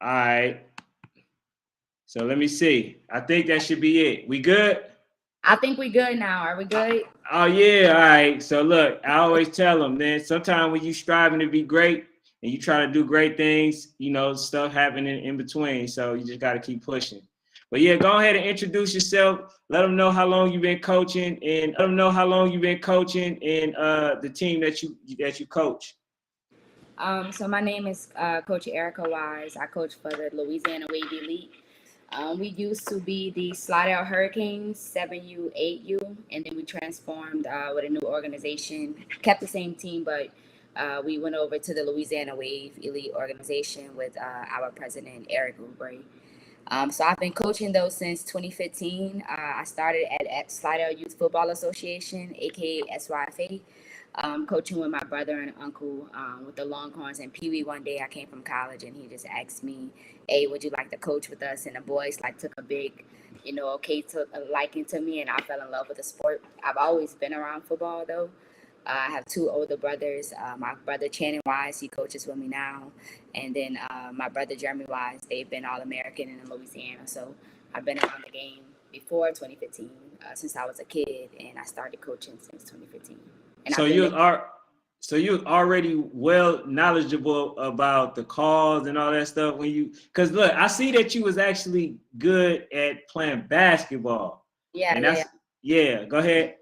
All right. So let me see. I think that should be it. We good? I think we good now. Are we good? Oh yeah, all right. So look, I always tell them, man. Sometimes when you striving to be great and you try to do great things, stuff happening in between. So you just got to keep pushing. But yeah, go ahead and introduce yourself. Let them know how long you've been coaching, and let them know how long you've been coaching and the team that you coach. So my name is Coach Erica Wise. I coach for the Louisiana Wave Elite. We used to be the Slidell Hurricanes, 7U, 8U, and then we transformed with a new organization. Kept the same team, but we went over to the Louisiana Wave Elite organization with our president, Eric Oubre. So I've been coaching those since 2015. I started at Slidell Youth Football Association, aka SYFA, coaching with my brother and uncle with the Longhorns and Pee Wee. One day I came from college and he just asked me, "Hey, would you like to coach with us?" And the boys took a big, took a liking to me, and I fell in love with the sport. I've always been around football though. I have two older brothers. My brother Channing Wise, he coaches with me now, and then my brother Jeremy Wise. They've been All American in Louisiana, so I've been around the game before 2015, since I was a kid, and I started coaching since 2015. And So I've been you there. are so you're already well knowledgeable about the calls and all that stuff because look, I see that you was actually good at playing basketball. Yeah, And yeah, yeah. yeah, go ahead.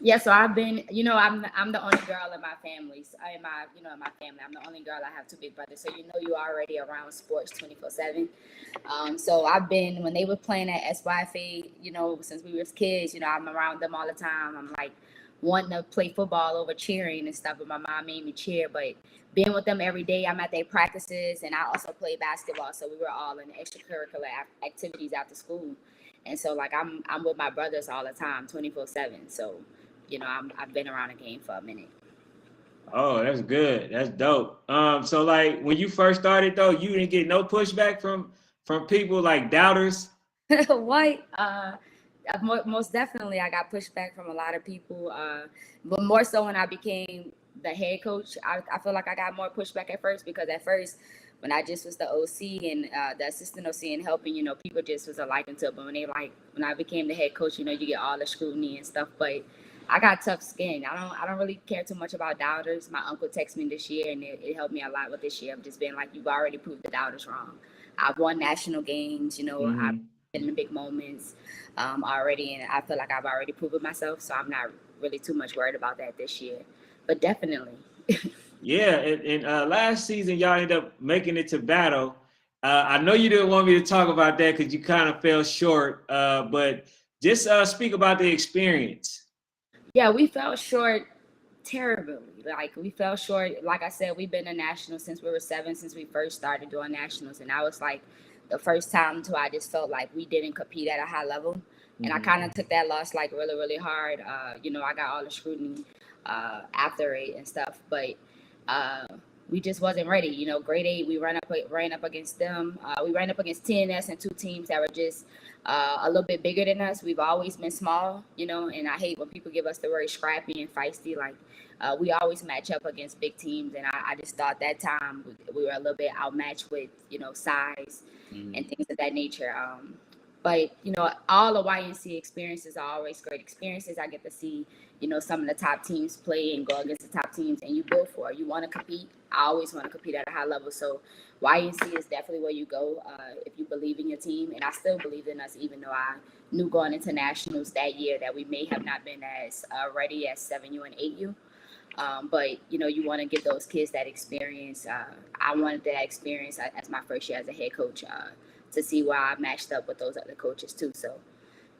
Yeah, so I've been, I'm the only girl in my family. So in my family, I'm the only girl. I have two big brothers, so you're already around sports 24/7. So I've been when they were playing at SYFA, since we were kids. I'm around them all the time. I'm like wanting to play football over cheering and stuff, but my mom made me cheer. But being with them every day, I'm at their practices, and I also play basketball. So we were all in extracurricular activities after school, and so I'm with my brothers all the time, 24/7. So I've been around the game for a minute. Oh, that's good. That's dope. So like when you first started though, you didn't get no pushback from people like doubters. What? Most definitely, I got pushback from a lot of people. But more so when I became the head coach, I feel like I got more pushback at first because at first, when I just was the OC and the assistant OC and helping, people just was a liking to it. But when I became the head coach, you get all the scrutiny and stuff. But I got tough skin. I don't really care too much about doubters. My uncle texted me this year, and it helped me a lot with this year. I've just been like, you've already proved the doubters wrong. I've won national games. I've Hmm. been in the big moments already, and I feel like I've already proven myself. So I'm not really too much worried about that this year. But definitely. Yeah, and last season y'all ended up making it to battle. I know you didn't want me to talk about that because you kind of fell short. But just speak about the experience. Yeah, we fell short terribly. Like we fell short. Like I said, we've been a national since we were 7, since we first started doing nationals, and I was like the first time too. I just felt like we didn't compete at a high level, and I Hmm. kind of took that loss like really, really hard. I got all the scrutiny after it and stuff, but uh, we just wasn't ready. Grade 8, we ran up against them. We ran up against TNS and two teams that were just a little bit bigger than us. We've always been small, and I hate when people give us the word scrappy and feisty. Like we always match up against big teams, and I just thought that time we were a little bit outmatched with size and Hmm. things of that nature. But all the YNC experiences are always great experiences. I get to see some of the top teams play and go against the top teams, and you build for it. You want to compete. I always want to compete at a high level. So YNC is definitely where you go if you believe in your team, and I still believe in us, even though I knew going into nationals that year that we may have not been as ready as 7U and 8U. But you want to give those kids that experience. I wanted that experience as my first year as a head coach to see where I matched up with those other coaches too. So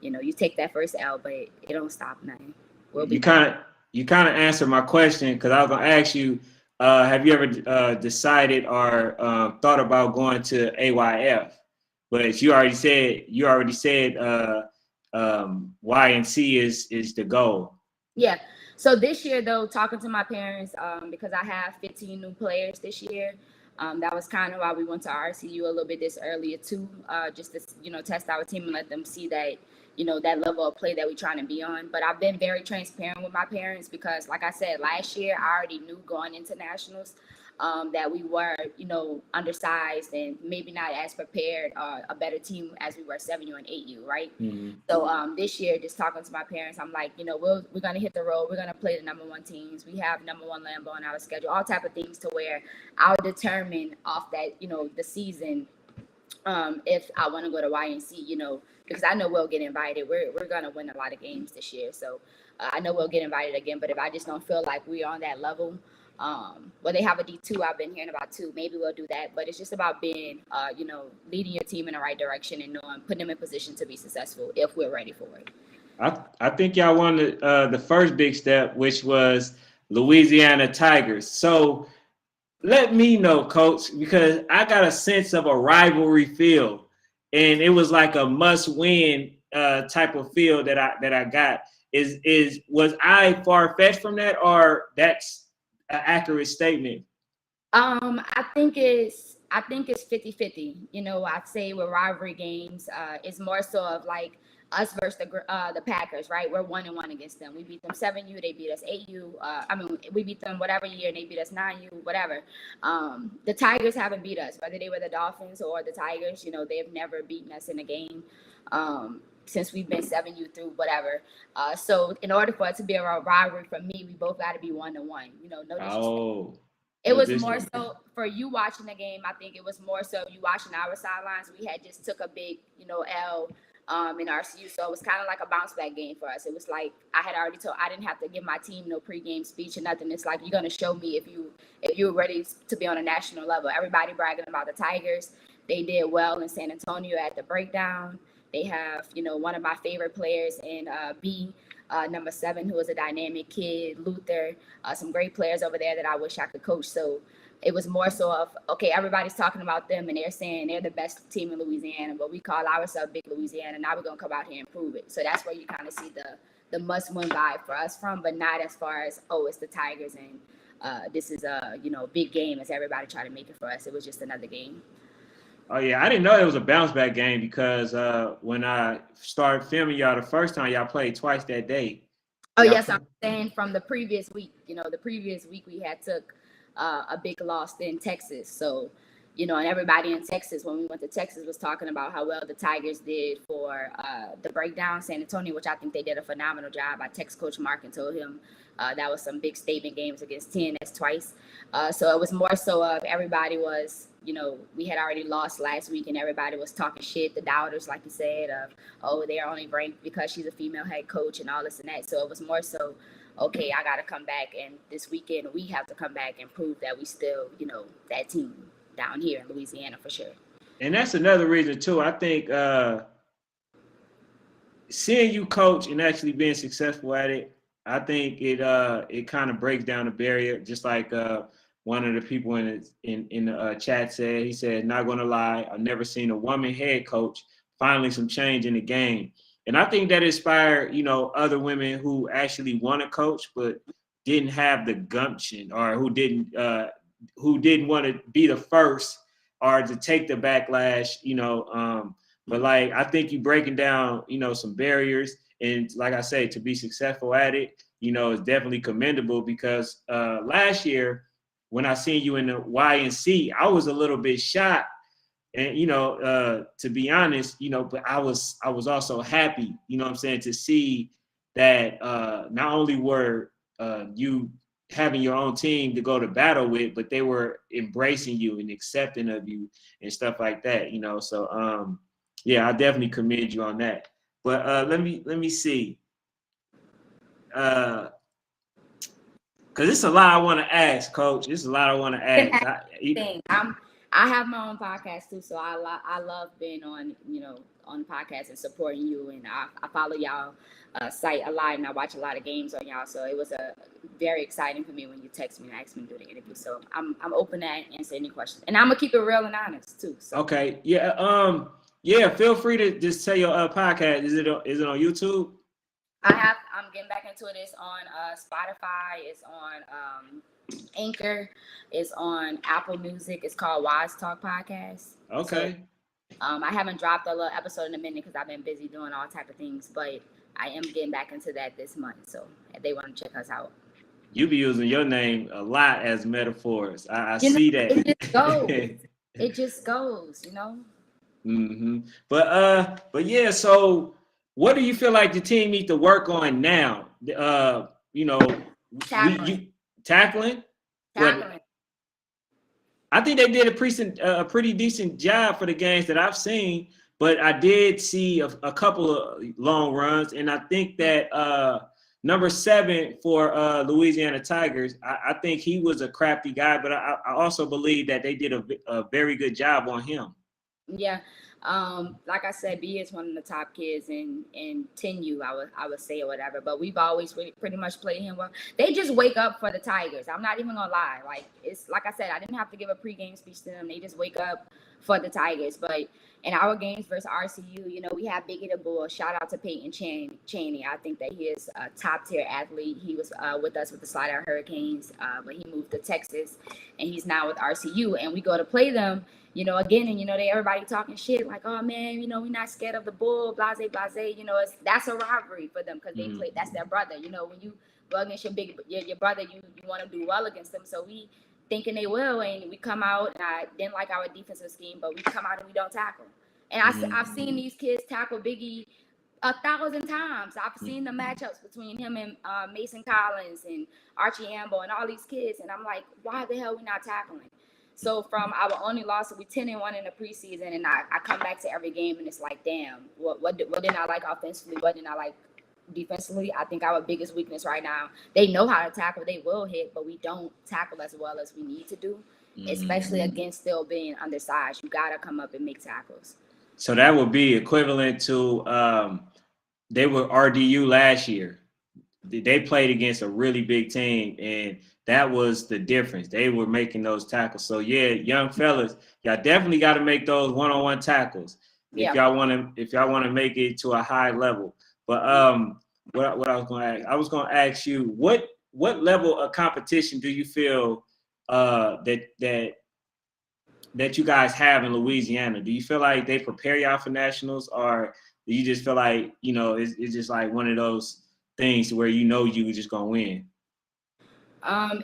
you take that first L, but it don't stop nothing. We'll be You back. kind of you kind of answered my question because I was gonna ask you, have you ever decided or thought about going to AYF? But you already said YNC is the goal. Yeah. So this year, though, talking to my parents, because I have 15 new players this year, that was kind of why we went to RCU a little bit this earlier too, just to test our team and let them see that that level of play that we're trying to be on. But I've been very transparent with my parents because, like I said, last year I already knew going into nationals that we were, undersized and maybe not as prepared, a better team as we were 7U and 8U, right? Mm-hmm. So this year, just talking to my parents, I'm like, we're gonna hit the road. We're gonna play the number one teams. We have number one Lambo on our schedule, all type of things to where I'll determine off that, the season, if I want to go to YNC, because I know we'll get invited. We're gonna win a lot of games this year, so I know we'll get invited again. But if I just don't feel like we're on that level, well, they have a D2. I've been hearing about two. Maybe we'll do that. But it's just about being, leading your team in the right direction and putting them in position to be successful if we're ready for it. I think y'all won the first big step, which was Louisiana Tigers. So let me know, Coach, because I got a sense of a rivalry feel, and it was like a must-win type of feel that I got. Was I far-fetched from that, or that's an accurate statement? I think it's 50-50. I'd say with rivalry games, it's more so of like us versus the Packers, right? We're 1-1 against them. We beat them 7U, they beat us 8U. We beat them whatever year, and they beat us 9U, whatever. The Tigers haven't beat us, whether they were the Dolphins or the Tigers. They've never beaten us in a game. Since we've been 7U through whatever. So in order for it to be a rivalry for me, we both got to be 1-1. No disrespect. Oh. It was more so for you watching the game. I think it was more so you watching our sidelines. We had just took a big, L in RCU, so it was kind of like a bounce back game for us. It was like I had already told I didn't have to give my team no pregame speech or nothing. It's like you're gonna show me if you're ready to be on a national level. Everybody bragging about the Tigers. They did well in San Antonio at the breakdown. They have, one of my favorite players in B. Number 7, who was a dynamic kid, Luther, some great players over there that I wish I could coach. So it was more so of, okay, everybody's talking about them and they're saying they're the best team in Louisiana, but we call ourselves Big Louisiana. Now we're going to come out here and prove it. So that's where you kind of see the must-win vibe for us from, but not as far as, it's the Tigers and this is a, big game as everybody tried to make it for us. It was just another game. Oh, yeah. I didn't know it was a bounce back game because when I started filming y'all the first time, y'all played twice that day. Oh, yes. I'm saying from the previous week. The previous week we had took a big loss in Texas. So, and everybody in Texas, when we went to Texas, was talking about how well the Tigers did for the breakdown San Antonio, which I think they did a phenomenal job. I text Coach Mark and told him that was some big statement games against TNS twice. So it was more so of everybody was, we had already lost last week and everybody was talking shit, the doubters, like you said, of, they're only ranked because she's a female head coach and all this and that. So it was more so, okay, I got to come back, and this weekend we have to come back and prove that we still, that team down here in Louisiana for sure. And that's another reason too. I think seeing you coach and actually being successful at it, I think it kind of breaks down the barrier. Just like one of the people in the chat said, he said, "Not gonna lie, I've never seen a woman head coach. Finally, some change in the game." And I think that inspired, other women who actually want to coach but didn't have the gumption, or who didn't want to be the first or to take the backlash, but like, I think you breaking down, some barriers, and like I say, to be successful at it, is definitely commendable because last year when I seen you in the YNC, I was a little bit shocked. And, to be honest, but I was also happy, what I'm saying, to see that not only were you having your own team to go to battle with, but they were embracing you and accepting of you and stuff like that, So, yeah, I definitely commend you on that. But let me see. Because it's a lot I want to ask, Coach. It's a lot I want to ask. I have my own podcast too, so I love being on on the podcast and supporting you, and I follow y'all site a lot, and I watch a lot of games on y'all. So it was very exciting for me when you text me and asked me to do the interview. So I'm open to answer any questions, and I'm gonna keep it real and honest too. So. Okay, yeah, yeah. Feel free to just tell your podcast. Is it on YouTube? I'm getting back into it. It's on Spotify. It's on Anchor. It's on Apple Music. It's called Wise Talk Podcast. Okay. So, I haven't dropped a little episode in a minute because I've been busy doing all type of things, but I am getting back into that this month. So if they want to check us out. You be using your name a lot as metaphors. I You know, see it just goes. that. It just goes, you know. But yeah. So, what do you feel like the team needs to work on now? You know, we Tackling, you tackling. What tackling. I think they did a pretty decent job for the games that I've seen. But I did see a couple of long runs, and I think that number 7 for Louisiana Tigers, I think he was a crafty guy, but I also believe that they did a very good job on him. Yeah. Like I said, B is one of the top kids in 10U, I would say, or whatever. But we've always pretty much played him well. They just wake up for the Tigers. I'm not even gonna lie. Like, it's like I said, I didn't have to give a pregame speech to them. They just wake up for the Tigers. But in our games versus RCU, we have Biggie the Bull. Shout out to Peyton Chaney. I think that he is a top tier athlete. He was with us with the Slide Out Hurricanes, but he moved to Texas, and he's now with RCU. And we go to play them, again, and they everybody talking shit like, oh man, we're not scared of the Bull, blase. That's a rivalry for them because they play. That's their brother. When you go against your brother, you want to do well against them. So we thinking they will, and we come out, and I didn't like our defensive scheme, but we come out and we don't tackle. And I've seen these kids tackle Biggie 1,000 times. I've seen the matchups between him and Mason Collins and Archie Ambo and all these kids, and I'm like, why the hell we not tackling? So from our only loss, we 10-1 in the preseason, and I come back to every game, and it's like, damn, what didn't I like offensively? What didn't I like defensively? I think our biggest weakness right now, they know how to tackle, they will hit, but we don't tackle as well as we need to do, especially against still being undersized. You got to come up and make tackles. So that would be equivalent to they were RDU last year. They played against a really big team, and that was the difference. They were making those tackles. So yeah, young fellas, y'all definitely got to make those one-on-one tackles if y'all want to make it to a high level. But what I was going to ask, I was going to ask you what level of competition do you feel that you guys have in Louisiana? Do you feel like they prepare y'all for nationals, or do you just feel like it's just like one of those things where you just gonna win?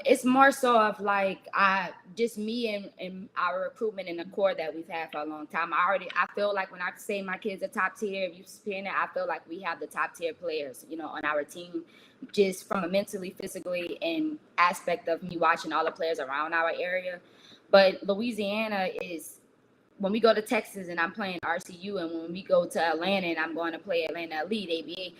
It's more so of like just me and our recruitment and the core that we've had for a long time. I feel like when I say my kids are top tier, if you've seen it, I feel like we have the top tier players, on our team, just from a mentally, physically, and aspect of me watching all the players around our area. But Louisiana is, when we go to Texas and I'm playing RCU, and when we go to Atlanta and I'm going to play Atlanta Elite,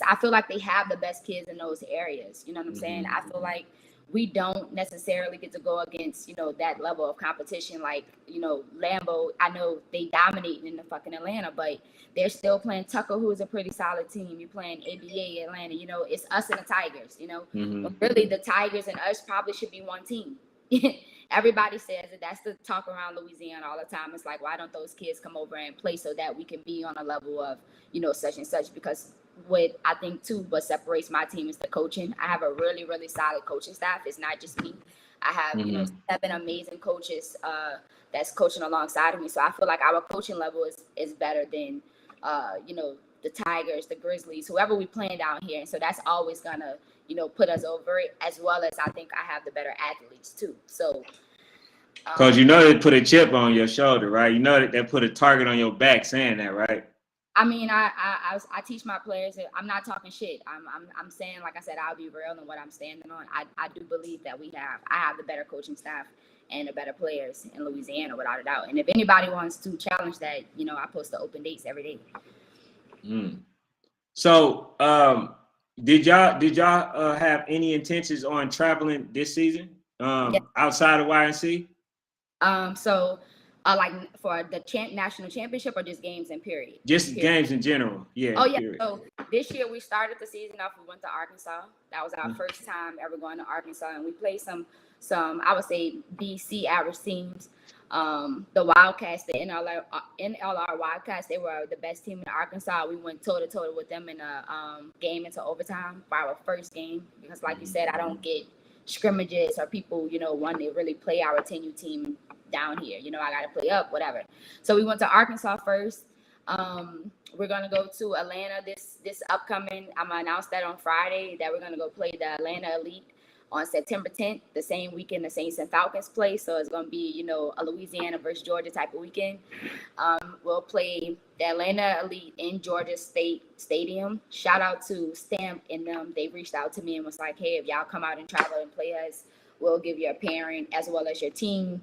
I feel like they have the best kids in those areas. You know what I'm saying? I feel like we don't necessarily get to go against, that level of competition. Like, Lambeau, I know they dominate in the fucking Atlanta, but they're still playing Tucker, who is a pretty solid team. You're playing ABA Atlanta, it's us and the Tigers, But really the Tigers and us probably should be one team. Everybody says that. That's the talk around Louisiana all the time. It's like, why don't those kids come over and play so that we can be on a level of, such and such? Because what I think too, what separates my team is the coaching. I have a really, really solid coaching staff. It's not just me. I have, 7 amazing coaches that's coaching alongside of me. So I feel like our coaching level is better than, the Tigers, the Grizzlies, whoever we playing down here. And so that's always gonna, put us over it, as well as I think I have the better athletes too. So, Because they put a chip on your shoulder, right? That they put a target on your back saying that, right? I mean, I teach my players that I'm not talking shit. I'm saying, like I said, I'll be real in what I'm standing on. I do believe that I have the better coaching staff and the better players in Louisiana, without a doubt. And if anybody wants to challenge that, I post the open dates every day. So, did y'all have any intentions on traveling this season outside of YNC? So, like for the national championship, or just games in period? Just games in general. Yeah. Oh yeah. Period. So this year we started the season off. We went to Arkansas. That was our first time ever going to Arkansas, and we played some I would say BC average teams. The Wildcats, the NLR Wildcats, they were the best team in Arkansas. We went toe to toe with them in a game into overtime for our first game, because, like you said, I don't get scrimmages or people, wanting to really play our 10U team down here. I got to play up, whatever. So we went to Arkansas first. We're gonna go to Atlanta this upcoming. I'm gonna announce that on Friday that we're gonna go play the Atlanta Elite. on September 10th, the same weekend the Saints and Falcons play. So it's going to be, a Louisiana versus Georgia type of weekend. We'll play the Atlanta Elite in Georgia State Stadium. Shout out to Stamp and them. They reached out to me and was like, hey, if y'all come out and travel and play us, we'll give your parent as well as your team,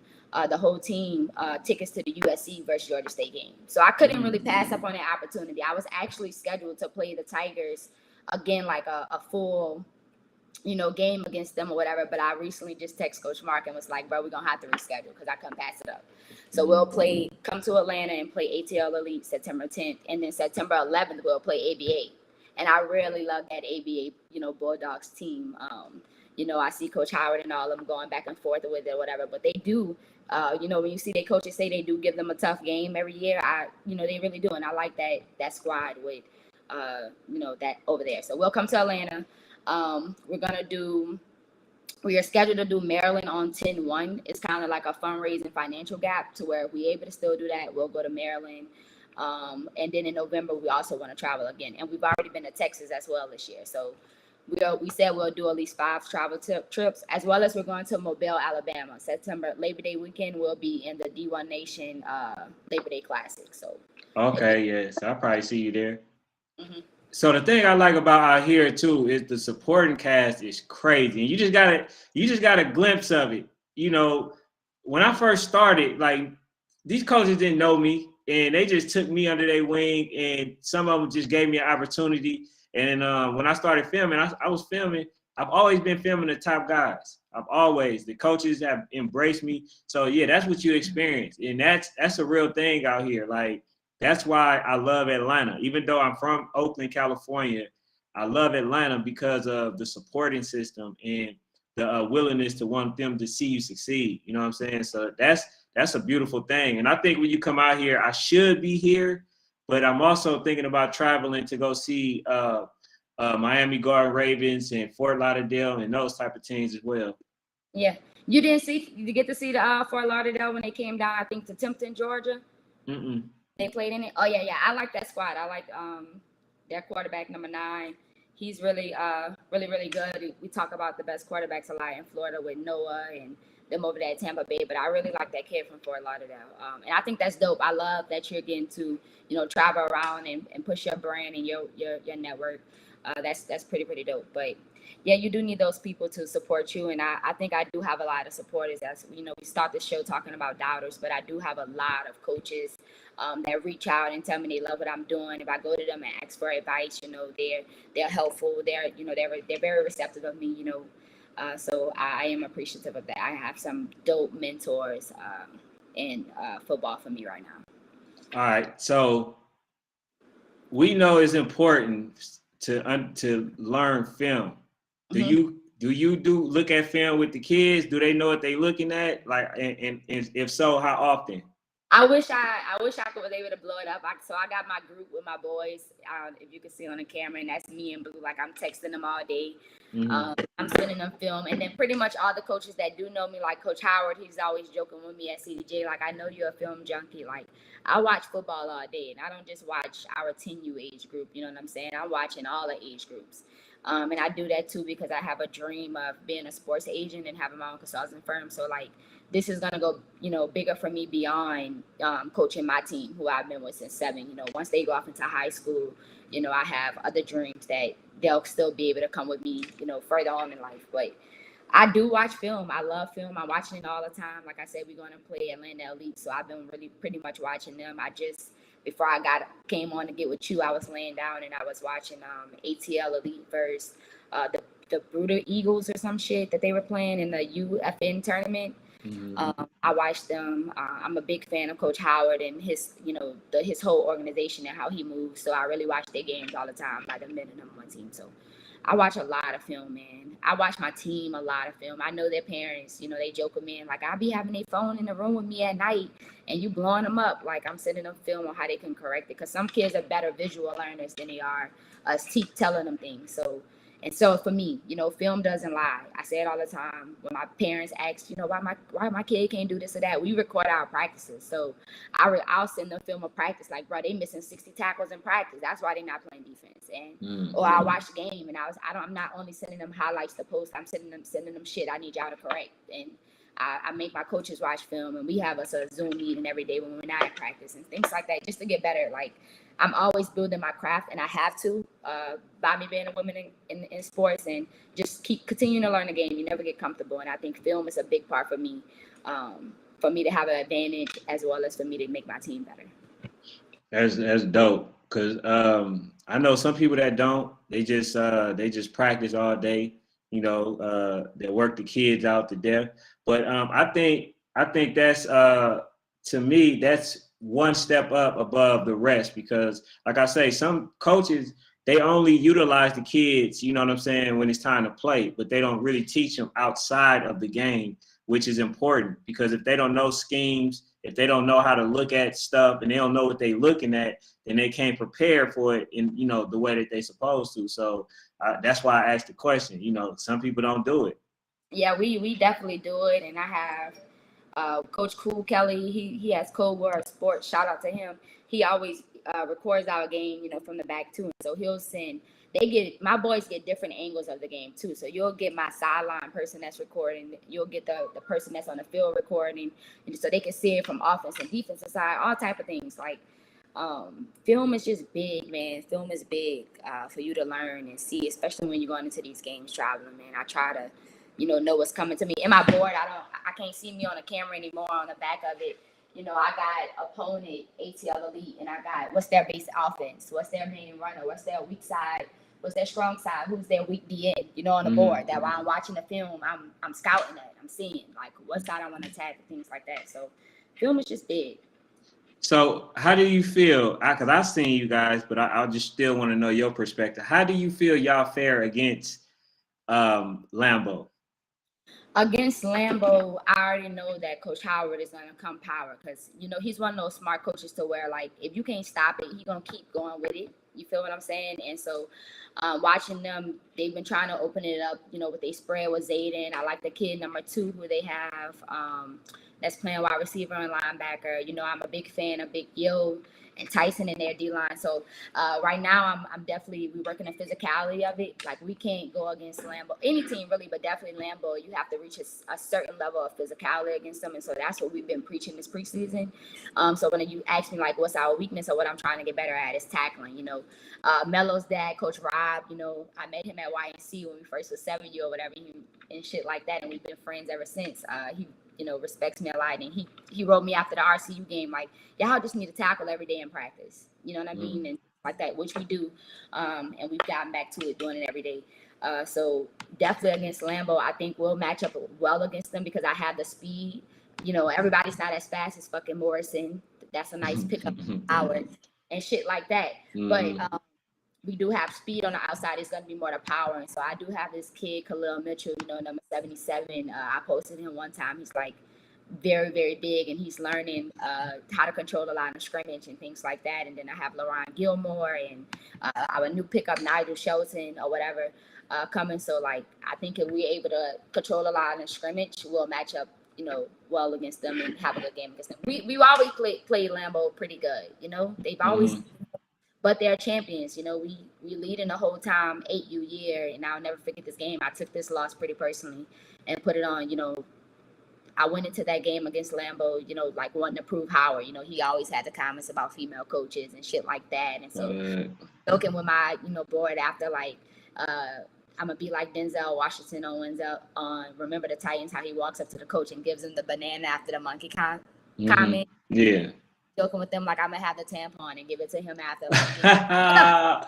the whole team, tickets to the USC versus Georgia State game. So I couldn't really pass up on that opportunity. I was actually scheduled to play the Tigers again, like a full game against them or whatever. But I recently just texted Coach Mark and was like, bro, we're going to have to reschedule because I couldn't pass it up. So we'll come to Atlanta and play ATL Elite September 10th. And then September 11th, we'll play ABA. And I really love that ABA, Bulldogs team. I see Coach Howard and all of them going back and forth with it or whatever. But they do, when you see their coaches say they do give them a tough game every year, they really do. And I like that squad with, that over there. So we'll come to Atlanta. We are scheduled to do Maryland on 10/1. It's kind of like a fundraising financial gap to where if we're able to still do that, we'll go to Maryland. And then in November, we also want to travel again. And we've already been to Texas as well this year. So we said we'll do at least 5 travel trips, as well as we're going to Mobile, Alabama. September, Labor Day weekend, we'll be in the D1 Nation Labor Day Classic. So okay, yes, I'll probably see you there. Mm-hmm. So the thing I like about out here too is the supporting cast is crazy, and you just got a glimpse of it. When I first started, like these coaches didn't know me, and they just took me under their wing, and some of them just gave me an opportunity. And when I started filming, I was filming. I've always been filming the top guys. The coaches have embraced me. So yeah, that's what you experience, and that's a real thing out here. Like. That's why I love Atlanta. Even though I'm from Oakland, California, I love Atlanta because of the supporting system and the willingness to want them to see you succeed. You know what I'm saying? So that's a beautiful thing. And I think when you come out here, I should be here, but I'm also thinking about traveling to go see Miami Garden Ravens and Fort Lauderdale and those type of teams as well. Yeah. You get to see the Fort Lauderdale when they came down, I think, to Tempton, Georgia? Mm-mm. They played in it. Oh yeah. I like that squad. I like their quarterback number 9. He's really really good. We talk about the best quarterbacks a lot in Florida with Noah and them over there at Tampa Bay, but I really like that kid from Fort Lauderdale. And I think that's dope. I love that you're getting to travel around and push your brand and your network. That's pretty dope. But yeah, you do need those people to support you. And I think I do have a lot of supporters. As we start the show talking about doubters, but I do have a lot of coaches that reach out and tell me they love what I'm doing. If I go to them and ask for advice, they're helpful. They're very receptive of me, so I am appreciative of that. I have some dope mentors in football for me right now. All right. So we know it's important to learn film. Do you look at film with the kids? Do they know what they're looking at? Like, and if so, how often? I wish I was able to blow it up. So I got my group with my boys. If you can see on the camera, and that's me and Blue. Like I'm texting them all day. Mm-hmm. I'm sending them film, and then pretty much all the coaches that do know me, like Coach Howard, he's always joking with me at CDJ. Like I know you're a film junkie. Like I watch football all day, and I don't just watch our 10U age group. You know what I'm saying? I'm watching all the age groups. And I do that too because I have a dream of being a sports agent and having my own consulting firm. So like this is gonna go, bigger for me beyond coaching my team, who I've been with since 7. Once they go off into high school, I have other dreams that they'll still be able to come with me, further on in life. But I do watch film. I love film. I'm watching it all the time. Like I said, we're gonna play Atlanta Elite, so I've been really pretty much watching them. Before I came on to get with you, I was laying down and I was watching ATL Elite versus the Bruder Eagles or some shit that they were playing in the UFN tournament. Mm-hmm. I watched them. I'm a big fan of Coach Howard and his whole organization and how he moves. So I really watch their games all the time, like the men and number 1 team. So I watch a lot of film, man. I watch my team a lot of film. I know their parents, they joke with me and like I'll be having their phone in the room with me at night and you blowing them up. Like I'm sending them film on how they can correct it. Because some kids are better visual learners than they are us telling them things. So, And so for me, film doesn't lie. I say it all the time. When my parents ask, why my kid can't do this or that, we record our practices. So I'll send them film of practice. Like, bro, they missing 60 tackles in practice. That's why they're not playing defense. And or I'll watch the game and I'm not only sending them highlights to post. I'm sending them shit I need y'all to correct. And I make my coaches watch film, and we have a Zoom meeting every day when we're not at practice and things like that, just to get better. Like, I'm always building my craft, and I have to, by me being a woman in sports, and just keep continuing to learn the game. You never get comfortable, and I think film is a big part for me to have an advantage, as well as for me to make my team better. That's dope, because I know some people that don't. They just practice all day. They work the kids out to death. But I think that's to me, that's one step up above the rest, because like I say, some coaches, they only utilize the kids, you know what I'm saying, when it's time to play, but they don't really teach them outside of the game, which is important, because if they don't know schemes, if they don't know how to look at stuff, and they don't know what they're looking at, then they can't prepare for it in the way that they're supposed to. So that's why I asked the question. Some people don't do it. Yeah, we definitely do it, and I have Coach Cool Kelly. He has Cold War Sports. Shout out to him. He always records our game, from the back too. So he'll send. My boys get different angles of the game too. So you'll get my sideline person that's recording. You'll get the person that's on the field recording, and so they can see it from offense and defensive side, all type of things. Like, film is just big, man. Film is big for you to learn and see, especially when you're going into these games traveling, man. I try to, know what's coming to me. In my board, I can't see me on the camera anymore. On the back of it, I got opponent, ATL Elite, and I got what's their base offense, what's their main runner, what's their weak side, what's their strong side, who's their weak DN, on the board. That while I'm watching the film, I'm scouting that. I'm seeing, like, what side I want to attack and things like that. So film is just big. So how do you feel? Because I've seen you guys, but I'll just still want to know your perspective. How do you feel y'all fare against Lambeau? Against Lambeau, I already know that Coach Howard is going to come power, because, he's one of those smart coaches to where, like, if you can't stop it, he's going to keep going with it. You feel what I'm saying? And so watching them, they've been trying to open it up, with their spread with Zayden. I like the kid number 2 who they have that's playing wide receiver and linebacker. I'm a big fan of Big Yo and Tyson in their D-line. So right now, we're working the physicality of it. Like, we can't go against Lambeau, any team really, but definitely Lambeau. You have to reach a certain level of physicality against them. And so that's what we've been preaching this preseason. So when you ask me, like, what's our weakness or what I'm trying to get better at, is tackling. Melo's dad, Coach Rob, I met him at YNC when we first was 7U or whatever, and shit like that. And we've been friends ever since. He respects me a lot. And he wrote me after the RCU game, like, y'all just need to tackle every day in practice. You know what I mean? And like that, which we do. And we've gotten back to it, doing it every day. So definitely against Lambeau, I think we'll match up well against them, because I have the speed. Everybody's not as fast as fucking Morrison. That's a nice pickup hour and shit like that. But we do have speed on the outside. It's going to be more the power. And so I do have this kid, Khalil Mitchell, number 77. I posted him one time. He's like very, very big, and he's learning how to control the line of scrimmage and things like that. And then I have LaRon Gilmore and our new pickup, Nigel Shelton or whatever, coming. So, like, I think if we're able to control the line of scrimmage, we'll match up, well against them and have a good game against them. We always played Lambeau pretty good. They've always... But they're champions. We lead in the whole time, 8U year, and I'll never forget this game. I took this loss pretty personally and put it on. I went into that game against Lambeau, like, wanting to prove Howard. He always had the comments about female coaches and shit like that. And so joking with my, board after, like, I'm going to be like Denzel Washington on Remember the Titans, how he walks up to the coach and gives him the banana after the monkey comment. Yeah. Joking with them, like, I'm gonna have the tampon and give it to him after, like, shit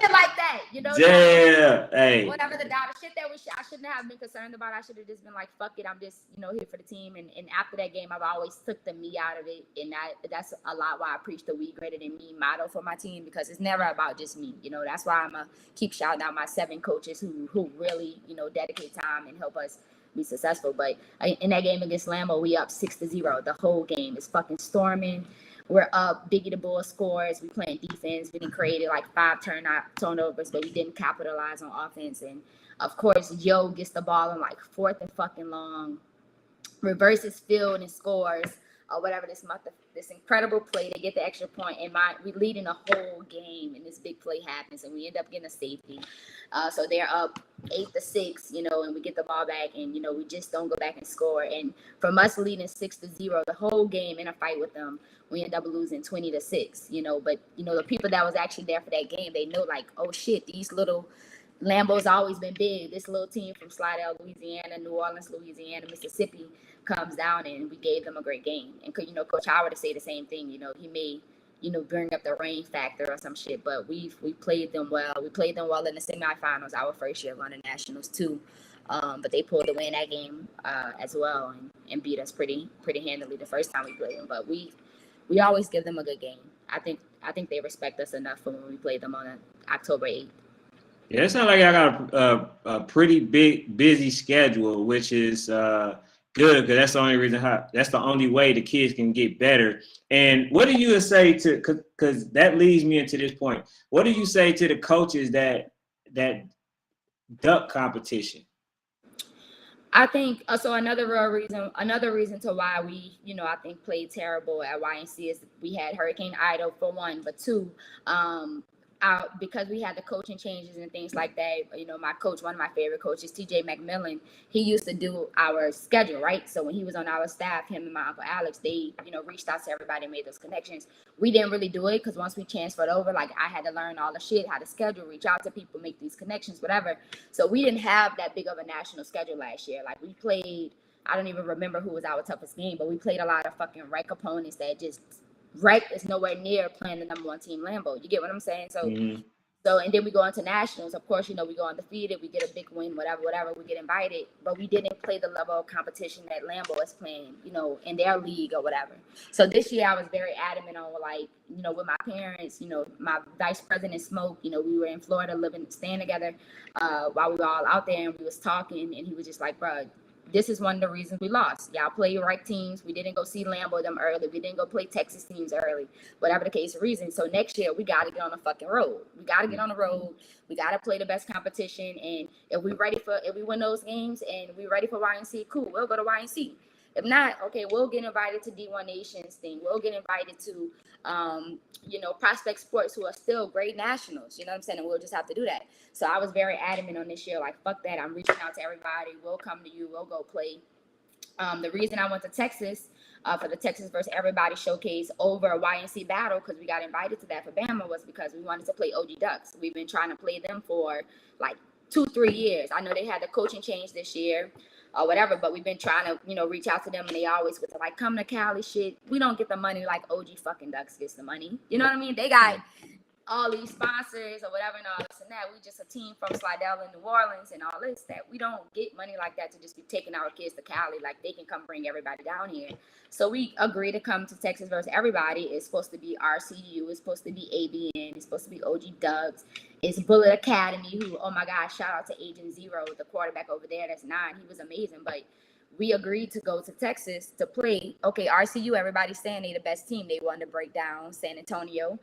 like that, Yeah, hey. Whatever the shit that I shouldn't have been concerned about. I should have just been like, fuck it, I'm just here for the team. And after that game, I've always took the me out of it, and that's a lot why I preach the we greater than me motto for my team, because it's never about just me. That's why I'm gonna keep shouting out my 7 coaches who really dedicate time and help us be successful. But in that game against Lambeau, we up 6-0 the whole game. It's fucking storming. We're up. Biggie the Bull scores. We playing defense. We created like 5 turnovers, but we didn't capitalize on offense. And Of course, Joe gets the ball in like 4th and fucking long, reverses field and scores or whatever this incredible play. They get the extra point, and we lead in the whole game, and this big play happens, and we end up getting a safety. So they're up 8-6, and we get the ball back, and we just don't go back and score. And from us leading 6-0 the whole game in a fight with them, we end up losing 20-6. But the people that was actually there for that game, they know like, oh shit, these little Lambeau's always been big. This little team from Slidell, Louisiana, New Orleans, Louisiana, Mississippi comes down, and we gave them a great game. And Coach Howard to say the same thing. He may, bring up the rain factor or some shit, but we played them well. We played them well in the semifinals. Our first year running nationals too, but they pulled away in that game as well and beat us pretty handily the first time we played them. But we always give them a good game. I think they respect us enough for when we played them on October 8th. Yeah, it sounds like I got a pretty busy schedule, which is good because that's the only reason that's the only way the kids can get better. And what do you say to, because that leads me into this point, what do you say to the coaches that duck competition? I think so. Another reason to why we, I think played terrible at YNC is we had Hurricane Ida for one, but two, because we had the coaching changes and things like that. My coach, one of my favorite coaches, TJ McMillan, he used to do our schedule, right? So when he was on our staff, him and my uncle Alex, they, reached out to everybody and made those connections. We didn't really do it because once we transferred over, like I had to learn all the shit, how to schedule, reach out to people, make these connections, whatever. So we didn't have that big of a national schedule last year. Like we played, I don't even remember who was our toughest game, but we played a lot of fucking rec opponents that just is nowhere near playing the number one team Lambeau. You get what I'm saying? So, and then we go into nationals. Of course, we go undefeated. We get a big win, whatever. We get invited, but we didn't play the level of competition that Lambeau is playing, in their league or whatever. So this year I was very adamant on like, with my parents, my vice president Smoke, we were in Florida staying together while we were all out there, and we was talking, and he was just like, bro, this is one of the reasons we lost. Y'all play your right teams. We didn't go see Lambeau them early. We didn't go play Texas teams early. Whatever the case or reason. So next year we got to get on the fucking road. We got to get on the road. We got to play the best competition. And if we win those games and we ready for YNC, cool. We'll go to YNC. If not, okay, we'll get invited to D1 Nations thing. We'll get invited to, Prospect Sports, who are still great nationals. You know what I'm saying? And we'll just have to do that. So I was very adamant on this year, like, fuck that. I'm reaching out to everybody. We'll come to you. We'll go play. The reason I went to Texas for the Texas versus Everybody showcase over a YNC battle, because we got invited to that for Bama, was because we wanted to play OG Ducks. We've been trying to play them for like 2-3 years. I know they had the coaching change this year or whatever, but we've been trying to, reach out to them, and they always with the like, come to Cali shit. We don't get the money like OG fucking Ducks gets the money. You know what I mean? They got all these sponsors or whatever and all this and that. We just a team from Slidell and New Orleans and all this, that we don't get money like that to just be taking our kids to Cali. Like they can come bring everybody down here. So we agree to come to Texas versus Everybody. It's supposed to be RCU. It's supposed to be ABN. It's supposed to be OG Ducks. It's Bullet Academy, who, oh my God, shout out to Agent Zero, the quarterback over there. That's 9. He was amazing. But we agreed to go to Texas to play. Okay, RCU, everybody's saying they the best team. They wanted to break down San Antonio.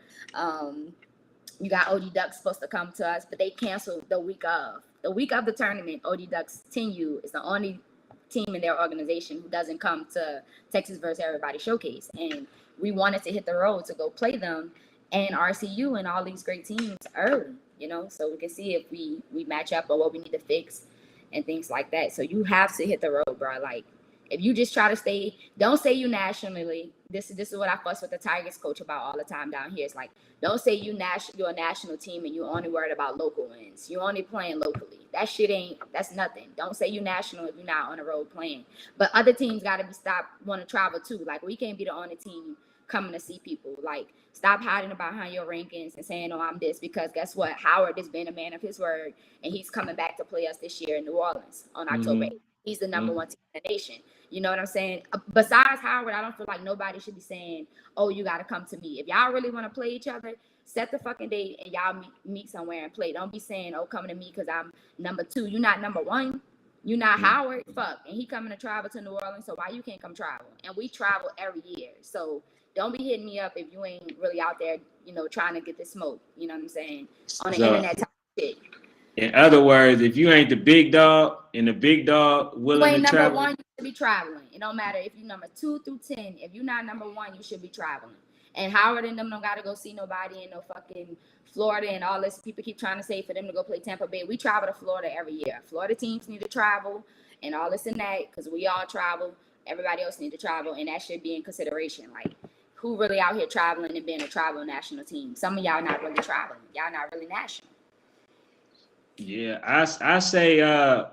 You got OG Ducks supposed to come to us, but they canceled the week of. The week of the tournament, OG Ducks 10U is the only team in their organization who doesn't come to Texas versus Everybody showcase. And we wanted to hit the road to go play them and RCU and all these great teams early, so we can see if we match up or what we need to fix and things like that. So you have to hit the road, bro. Like, if you just try to don't say you nationally. This is what I fuss with the Tigers coach about all the time down here. It's like, don't say you're a national team and you're only worried about local wins. You're only playing locally. That shit that's nothing. Don't say you national if you're not on the road playing. But other teams got to want to travel too. Like, we can't be the only team coming to see people. Like, stop hiding behind your rankings and saying, oh, I'm this, because guess what? Howard has been a man of his word, and he's coming back to play us this year in New Orleans on October 8th. He's the number one team in the nation. You know what I'm saying? Besides Howard, I don't feel like nobody should be saying, oh, you got to come to me. If y'all really want to play each other, set the fucking date and y'all meet somewhere and play. Don't be saying, oh, come to me because I'm number 2. You're not number 1. You're not Howard. Fuck. And he coming to travel to New Orleans, so why you can't come travel? And we travel every year. So don't be hitting me up if you ain't really out there, trying to get the smoke. You know what I'm saying? On the internet type shit. In other words, if you ain't the big dog and the big dog You willing to ain't number travel, one, you should be traveling. It don't matter if you number 2 through 10. If you're not number one, you should be traveling. And Howard and them don't gotta go see nobody in no fucking Florida and all this. People keep trying to say for them to go play Tampa Bay. We travel to Florida every year. Florida teams need to travel and all this and that because we all travel. Everybody else need to travel, and that should be in consideration. Like, who really out here traveling and being a travel national team? Some of y'all not really traveling. Y'all not really national. yeah, I say to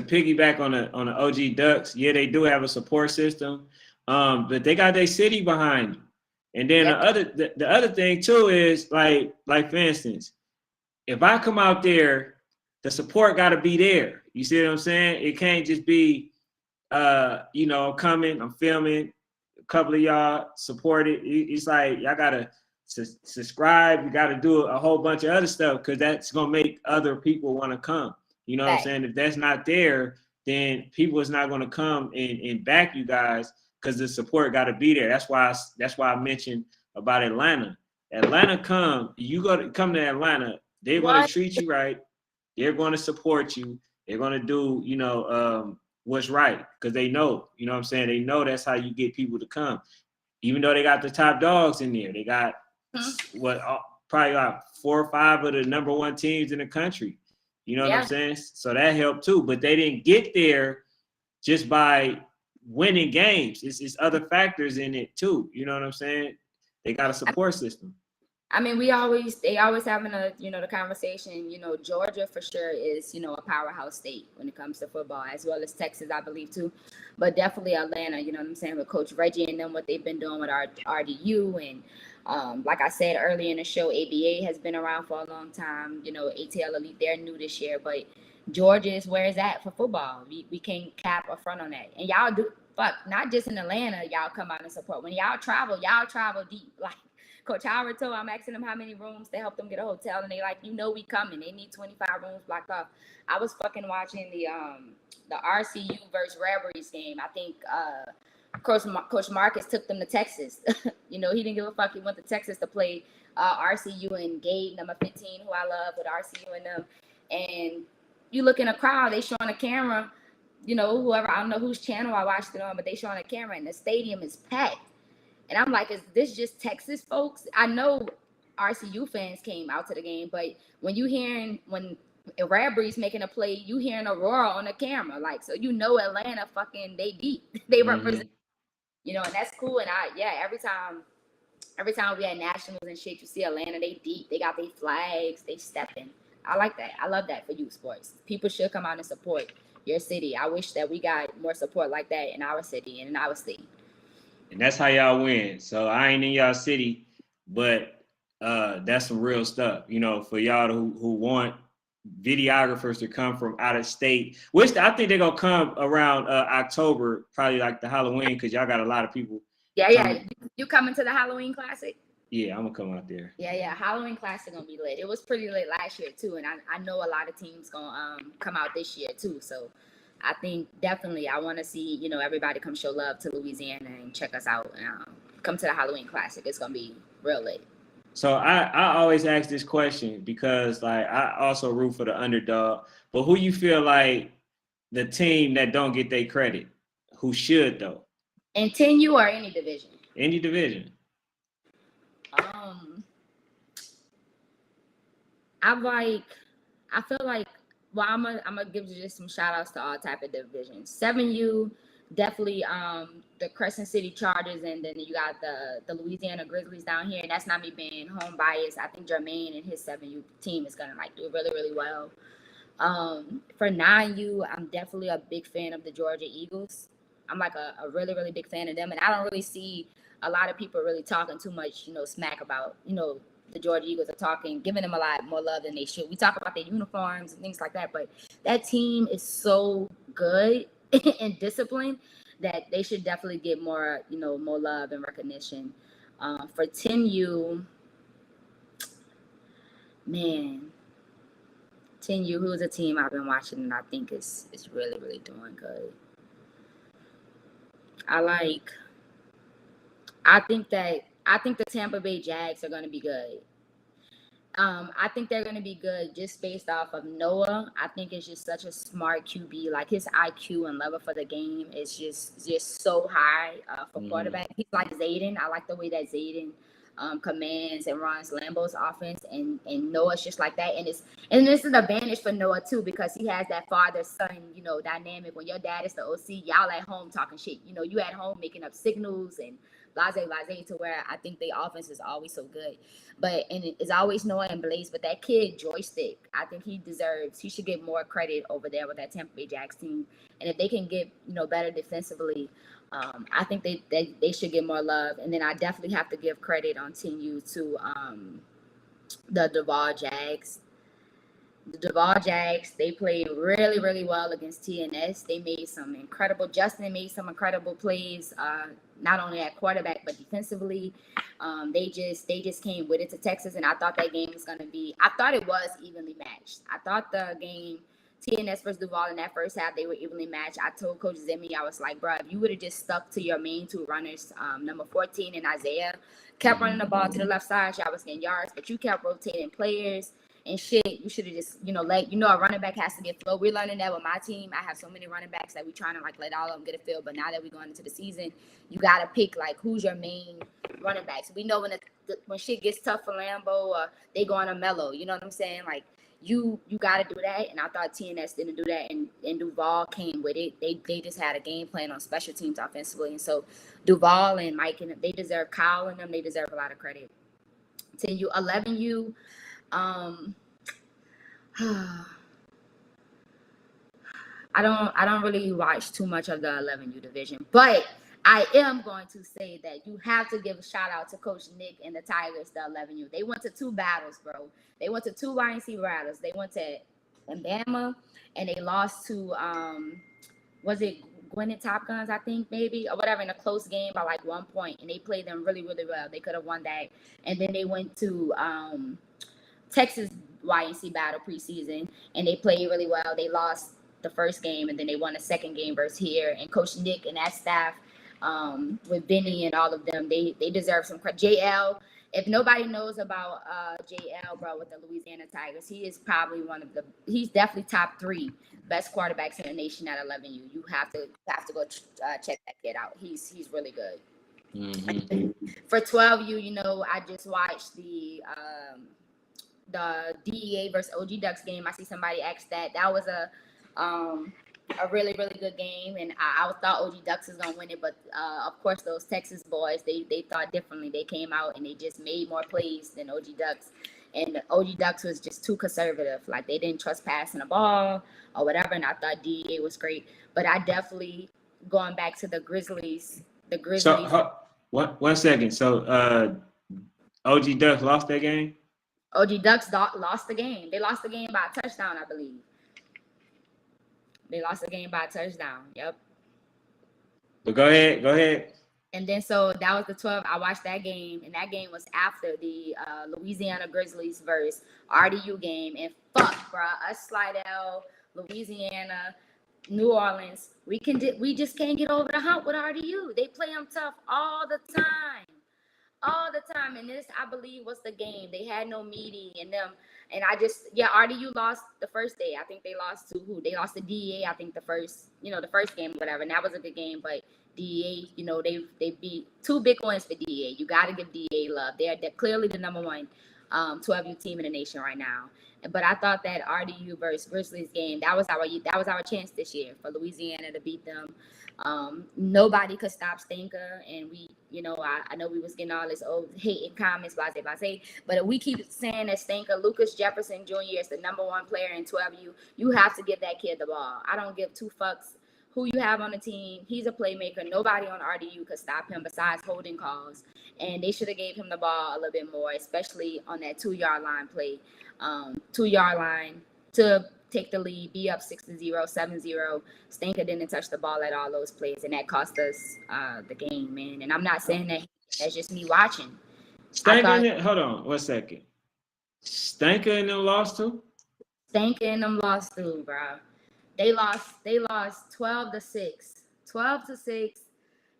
piggyback on the OG Ducks, yeah, they do have a support system, but they got their city behind them. And then Yep. the other thing too is like for instance, if I come out there, the support got to be there. You see what I'm saying? It can't just be coming, I'm filming, a couple of y'all support it. It's like y'all gotta subscribe. You gotta do a whole bunch of other stuff because that's gonna make other people want to come. You know what I'm Fact. saying? If that's not there, then people is not gonna come and back you guys because the support got to be there. That's why I mentioned about Atlanta. Atlanta you come to Atlanta, they're gonna What? treat you right. They're gonna support you. They're gonna do, what's right because they know, you know what I'm saying? They know that's how you get people to come. Even though they got the top dogs in there, they got what probably about 4 or 5 of the number one teams in the country. You know what I'm Yeah. saying? So that helped too. But they didn't get there just by winning games. It's other factors in it too. You know what I'm saying? They got a support system. I mean, they always having the conversation, Georgia for sure is, a powerhouse state when it comes to football, as well as Texas, I believe too, but definitely Atlanta, you know what I'm saying, with Coach Reggie and them, what they've been doing with our RDU. And like I said earlier in the show, ABA has been around for a long time, ATL Elite, they're new this year, but Georgia is where it's at for football. We can't cap a front on that. And y'all do, not just in Atlanta, y'all come out and support. When y'all travel deep. Like, Coach Howard told, I'm asking them how many rooms to help them get a hotel, and they like, we coming. They need 25 rooms blocked off. I was fucking watching the RCU versus Rebels game. I think Coach Marcus took them to Texas. He didn't give a fuck. He went to Texas to play RCU and Gabe, number 15, who I love, with RCU and them. And you look in a crowd, they showing a camera, whoever, I don't know whose channel I watched it on, but they showing a camera, and the stadium is packed. And I'm like, is this just Texas folks? I know RCU fans came out to the game, but when Rad Breeze making a play, you hearing Aurora on the camera. Like, so Atlanta fucking, they deep. They represent, and that's cool. And every time we had nationals and shit, you see Atlanta, they deep. They got their flags, they stepping. I like that. I love that for youth sports. People should come out and support your city. I wish that we got more support like that in our city and in our state. And that's how y'all win. So I ain't in y'all city, but that's some real stuff. For y'all who want videographers to come from out of state, which I think they're gonna come around October, probably like the Halloween, because y'all got a lot of people. Yeah. You coming to the Halloween Classic? Yeah, I'm gonna come out there. Yeah. Halloween Classic gonna be lit. It was pretty lit last year too, and I know a lot of teams gonna come out this year too. So I think definitely I want to see everybody come show love to Louisiana and check us out. Come to the Halloween Classic. It's gonna be real lit. So I always ask this question because like I also root for the underdog. But who you feel like the team that don't get their credit, who should though? In 10U or any division? Any division. I feel like, well, I'm gonna give you just some shout outs to all type of divisions. 7U, definitely the Crescent City Chargers, and then you got the Louisiana Grizzlies down here. And that's not me being home biased. I think Jermaine and his 7U team is gonna do really, really well. For 9U, I'm definitely a big fan of the Georgia Eagles. I'm like a really, really big fan of them, and I don't really see a lot of people really talking too much, smack about, the Georgia Eagles are giving them a lot more love than they should. We talk about their uniforms and things like that, but that team is so good and disciplined that they should definitely get more, more love and recognition. For 10U, man, 10U, who is a team I've been watching and I think is really, really doing good. I think the Tampa Bay Jags are going to be good. I think they're going to be good just based off of Noah. I think it's just such a smart QB. Like his IQ and level for the game is just so high for quarterback. He's like Zayden. I like the way that Zayden commands and runs Lambeau's offense, and Noah's just like that. And this is an advantage for Noah too because he has that father son dynamic. When your dad is the OC, y'all at home talking shit. You at home making up signals and blase to where I think the offense is always so good. And it's always Noah and Blaze, but that kid Joystick, I think he should get more credit over there with that Tampa Bay Jacks team. And if they can get better defensively, I think they should get more love. And then I definitely have to give credit on TNU to the Duval Jags. The Duval Jags, they played really, really well against TNS. Justin made some incredible plays, not only at quarterback, but defensively. They just came with it to Texas, and I thought that game was going to I thought it was evenly matched. I thought the game, TNS versus Duval in that first half, they were evenly matched. I told Coach Zimmy, I was like, bro, if you would have just stuck to your main two runners, number 14 and Isaiah, kept running the ball to the left side, y'all was getting yards, but you kept rotating players and shit. You should have just, a running back has to get flow. We're learning that with my team. I have so many running backs that we trying to let all of them get a feel. But now that we're going into the season, you got to pick who's your main running backs. We know when shit gets tough for Lambeau, they go on a mellow. You know what I'm saying? You got to do that. And I thought TNS didn't do that. And Duval came with it. They just had a game plan on special teams offensively. And so Duval and Mike, and they deserve Kyle and them. They deserve a lot of credit. 10U, 11U. I don't really watch too much of the 11U division, but I am going to say that you have to give a shout out to Coach Nick and the Tigers, the 11U. They went to 2 battles, bro. They went to 2 YNC battles. They went to Bama and they lost to was it Gwinnett Top Guns, I think, maybe, or whatever, in a close game by 1 point, and they played them really, really well. They could have won that. And then they went to Texas YNC battle preseason, and they played really well. They lost the first game, and then they won the second game versus here. And Coach Nick and that staff, with Benny and all of them, they deserve some credit. JL, if nobody knows about JL, bro, with the Louisiana Tigers, he is probably he's definitely top 3 best quarterbacks in the nation at 11U. You have to go check that kid out. He's really good. Mm-hmm. For 12U, I just watched the DEA versus OG Ducks game. I see somebody asked that. That was a really, really good game, and I thought OG Ducks was gonna win it, but of course those Texas boys, they thought differently. They came out and they just made more plays than OG Ducks, and OG Ducks was just too conservative. They didn't trust passing the ball or whatever, and I thought DEA was great, but I definitely going back to the Grizzlies. So, 1 second. So, OG Ducks lost that game? OG Ducks lost the game. They lost the game by a touchdown, I believe. They lost the game by a touchdown. Yep. But go ahead. And then so that was the 12. I watched that game, and that game was after the Louisiana Grizzlies versus RDU game. And fuck, bro, us Slidell, Louisiana, New Orleans, we just can't get over the hump with RDU. They play them tough all the time. And this, I believe, was the game. They had no meeting in them. And RDU lost the first day. I think they lost to who? They lost to DEA, I think the first game, whatever. And that was a good game. But DEA, they beat 2 big wins for DEA. You got to give DEA love. They're clearly the number 1 12U team in the nation right now. But I thought that RDU versus Grizzlies game, that was our chance this year for Louisiana to beat them. Nobody could stop Stinker, and we, I know we was getting all this hating comments, blase, but if we keep saying that Stinker, Lucas Jefferson Jr. is the number 1 player in 12U, you have to give that kid the ball. I don't give 2 fucks who you have on the team. He's a playmaker. Nobody on RDU could stop him besides holding calls, and they should have gave him the ball a little bit more, especially on that 2-yard line play. 2-yard line to take the lead, be up 6-0, 7-0. Stinker didn't touch the ball at all those plays, and that cost us the game, man. And I'm not saying that. That's just me watching. Hold on 1 second. Stinker and them lost too? Stinker and them lost too, bro. They lost 12-6. 12-6.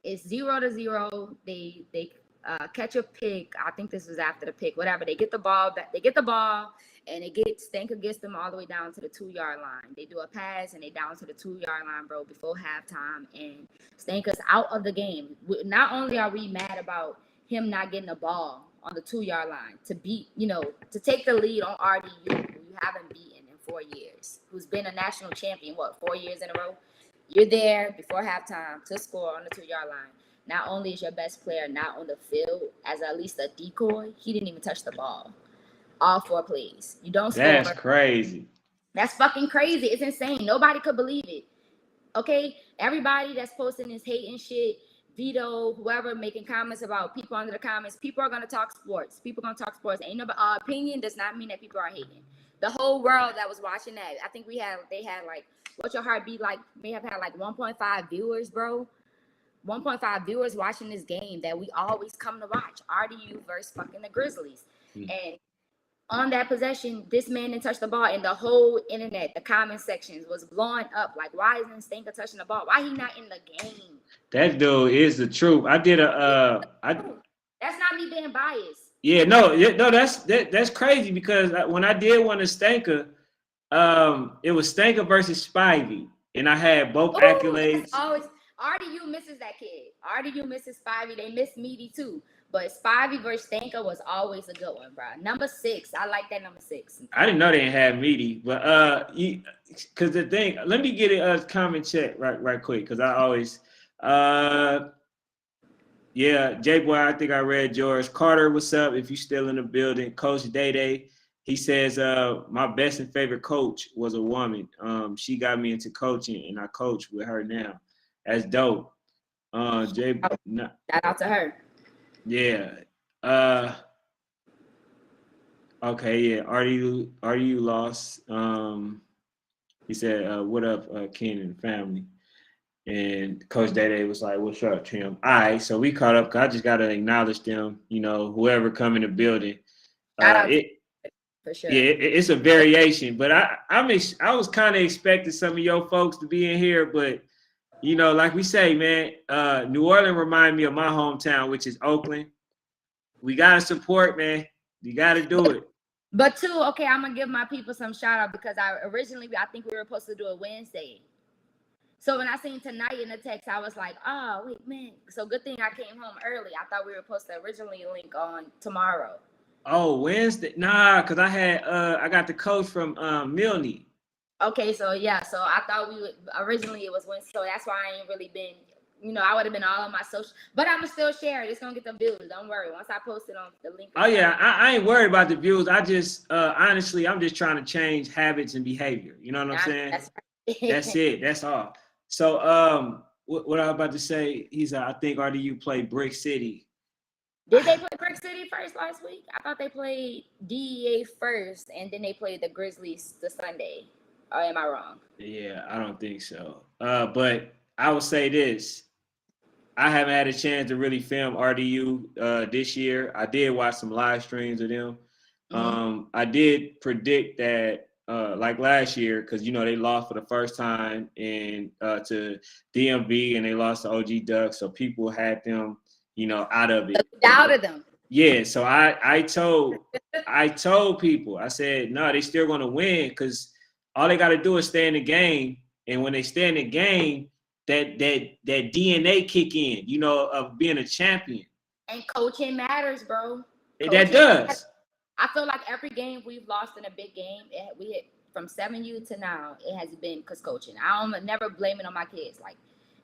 It's 0-0. They catch a pick. I think this was after the pick. Whatever. They get the ball back. They get the ball, and Stanker gets them all the way down to the 2-yard line. They do a pass, and they down to the 2-yard line, bro, before halftime. And Stanker's out of the game. Not only are we mad about him not getting the ball on the 2-yard line to take the lead on RDU, who you haven't beaten in 4 years, who's been a national champion, 4 years in a row? You're there before halftime to score on the 2-yard line. Not only is your best player not on the field as at least a decoy, he didn't even touch the ball. All 4 plays. You don't score. That's crazy. That's fucking crazy. It's insane. Nobody could believe it. Okay? Everybody that's posting this hate and shit, Vito, whoever making comments about people under the comments, people are going to talk sports. People going to talk sports. Ain't nobody, our opinion does not mean that people are hating. The whole world that was watching that, I think they had like, What's Your Heart Beat Like, may have had like 1.5 viewers, bro. 1.5 viewers watching this game that we always come to watch. RDU versus fucking the Grizzlies. And on that possession, this man didn't touch the ball, and the whole internet, the comment sections was blowing up. Like, why isn't Stanker touching the ball? Why he not in the game? That dude is the truth. I did That's not me being biased. Yeah, no, that's crazy because when I did one of Stanker, it was Stanker versus Spivey, and I had both accolades. Always RDU misses that kid. RDU misses Spivey. They miss Meaty too. But Spivey versus Stanker was always a good one, bro. Number 6. I like that number 6. I didn't know they didn't have Meaty, but because the thing, let me get a comment check right quick, because I always yeah, J-Boy, I think I read yours. Carter, what's up? If you still in the building, Coach Day, he says, my best and favorite coach was a woman. She got me into coaching, and I coach with her now. That's dope. Shout out to her. Yeah. Okay, yeah. Are you lost? He said, what up, Ken and family? And Coach Day was like, what's up, Tim? All right, so we caught up. I just got to acknowledge them, whoever come in the building. For sure. Yeah, it's a variation. But I was kind of expecting some of your folks to be in here, but like we say, man, New Orleans remind me of my hometown, which is Oakland. We gotta support, man. You gotta do it. But too, okay, I'm gonna give my people some shout out because I think we were supposed to do it Wednesday. So when I seen tonight in the text, I was like, oh wait, man. So good thing I came home early. I thought we were supposed to originally link on tomorrow. Oh, Wednesday? Nah, because I got the coach from Milne. Okay, so yeah, so I thought originally it was Wednesday, so that's why I ain't really been, I would have been all on my social, but I'm gonna still share it. It's gonna get the views. Don't worry. Once I post it on the link. Oh yeah, I ain't worried about the views. I just honestly, I'm just trying to change habits and behavior. You know what I'm saying? That's right. That's it. That's all. So what I was about to say, I think RDU played Brick City. Did they play Brick City first last week? I thought they played DEA first, and then they played the Grizzlies the Sunday. Or am I wrong? Yeah, I don't think so. But I would say this. I haven't had a chance to really film RDU this year. I did watch some live streams of them. Mm-hmm. I did predict that like last year, because they lost for the first time to DMV, and they lost to OG Ducks, so people had them, out of it. Doubted them. Yeah, so I told people, I said, no, they still gonna win, because all they got to do is stay in the game, and when they stay in the game, that DNA kick in, of being a champion. And coaching matters, bro. That does. I feel like every game we've lost in a big game, we hit from 7U to now, it has been because coaching. I don't never blame it on my kids. Like,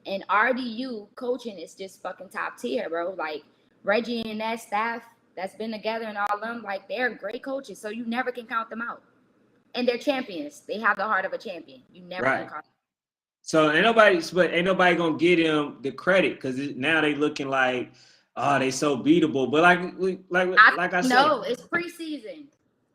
and RDU coaching is just fucking top tier, bro. Like Reggie and that staff that's been together and all them, like they're great coaches. So you never can count them out. And they're champions. They have the heart of a champion. You never can count them. So ain't nobody gonna get him the credit, because now they looking like, oh, they so beatable. But like I said, no, it's preseason.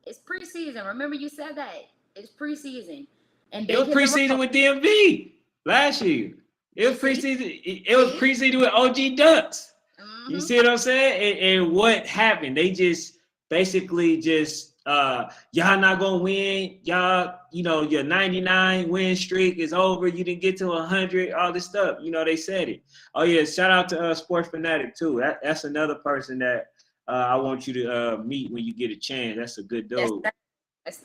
It's preseason. Remember you said that. It's preseason. And it was preseason with DMV last year. It was preseason. It was preseason with OG Ducks. Mm-hmm. You see what I'm saying? And what happened? They just basically just y'all not gonna win. Y'all, your 99 win streak is over. You didn't get to 100. All this stuff. They said it. Oh yeah, shout out to Sports Fanatic too. That's another person that I want you to meet when you get a chance. That's a good dude. Let's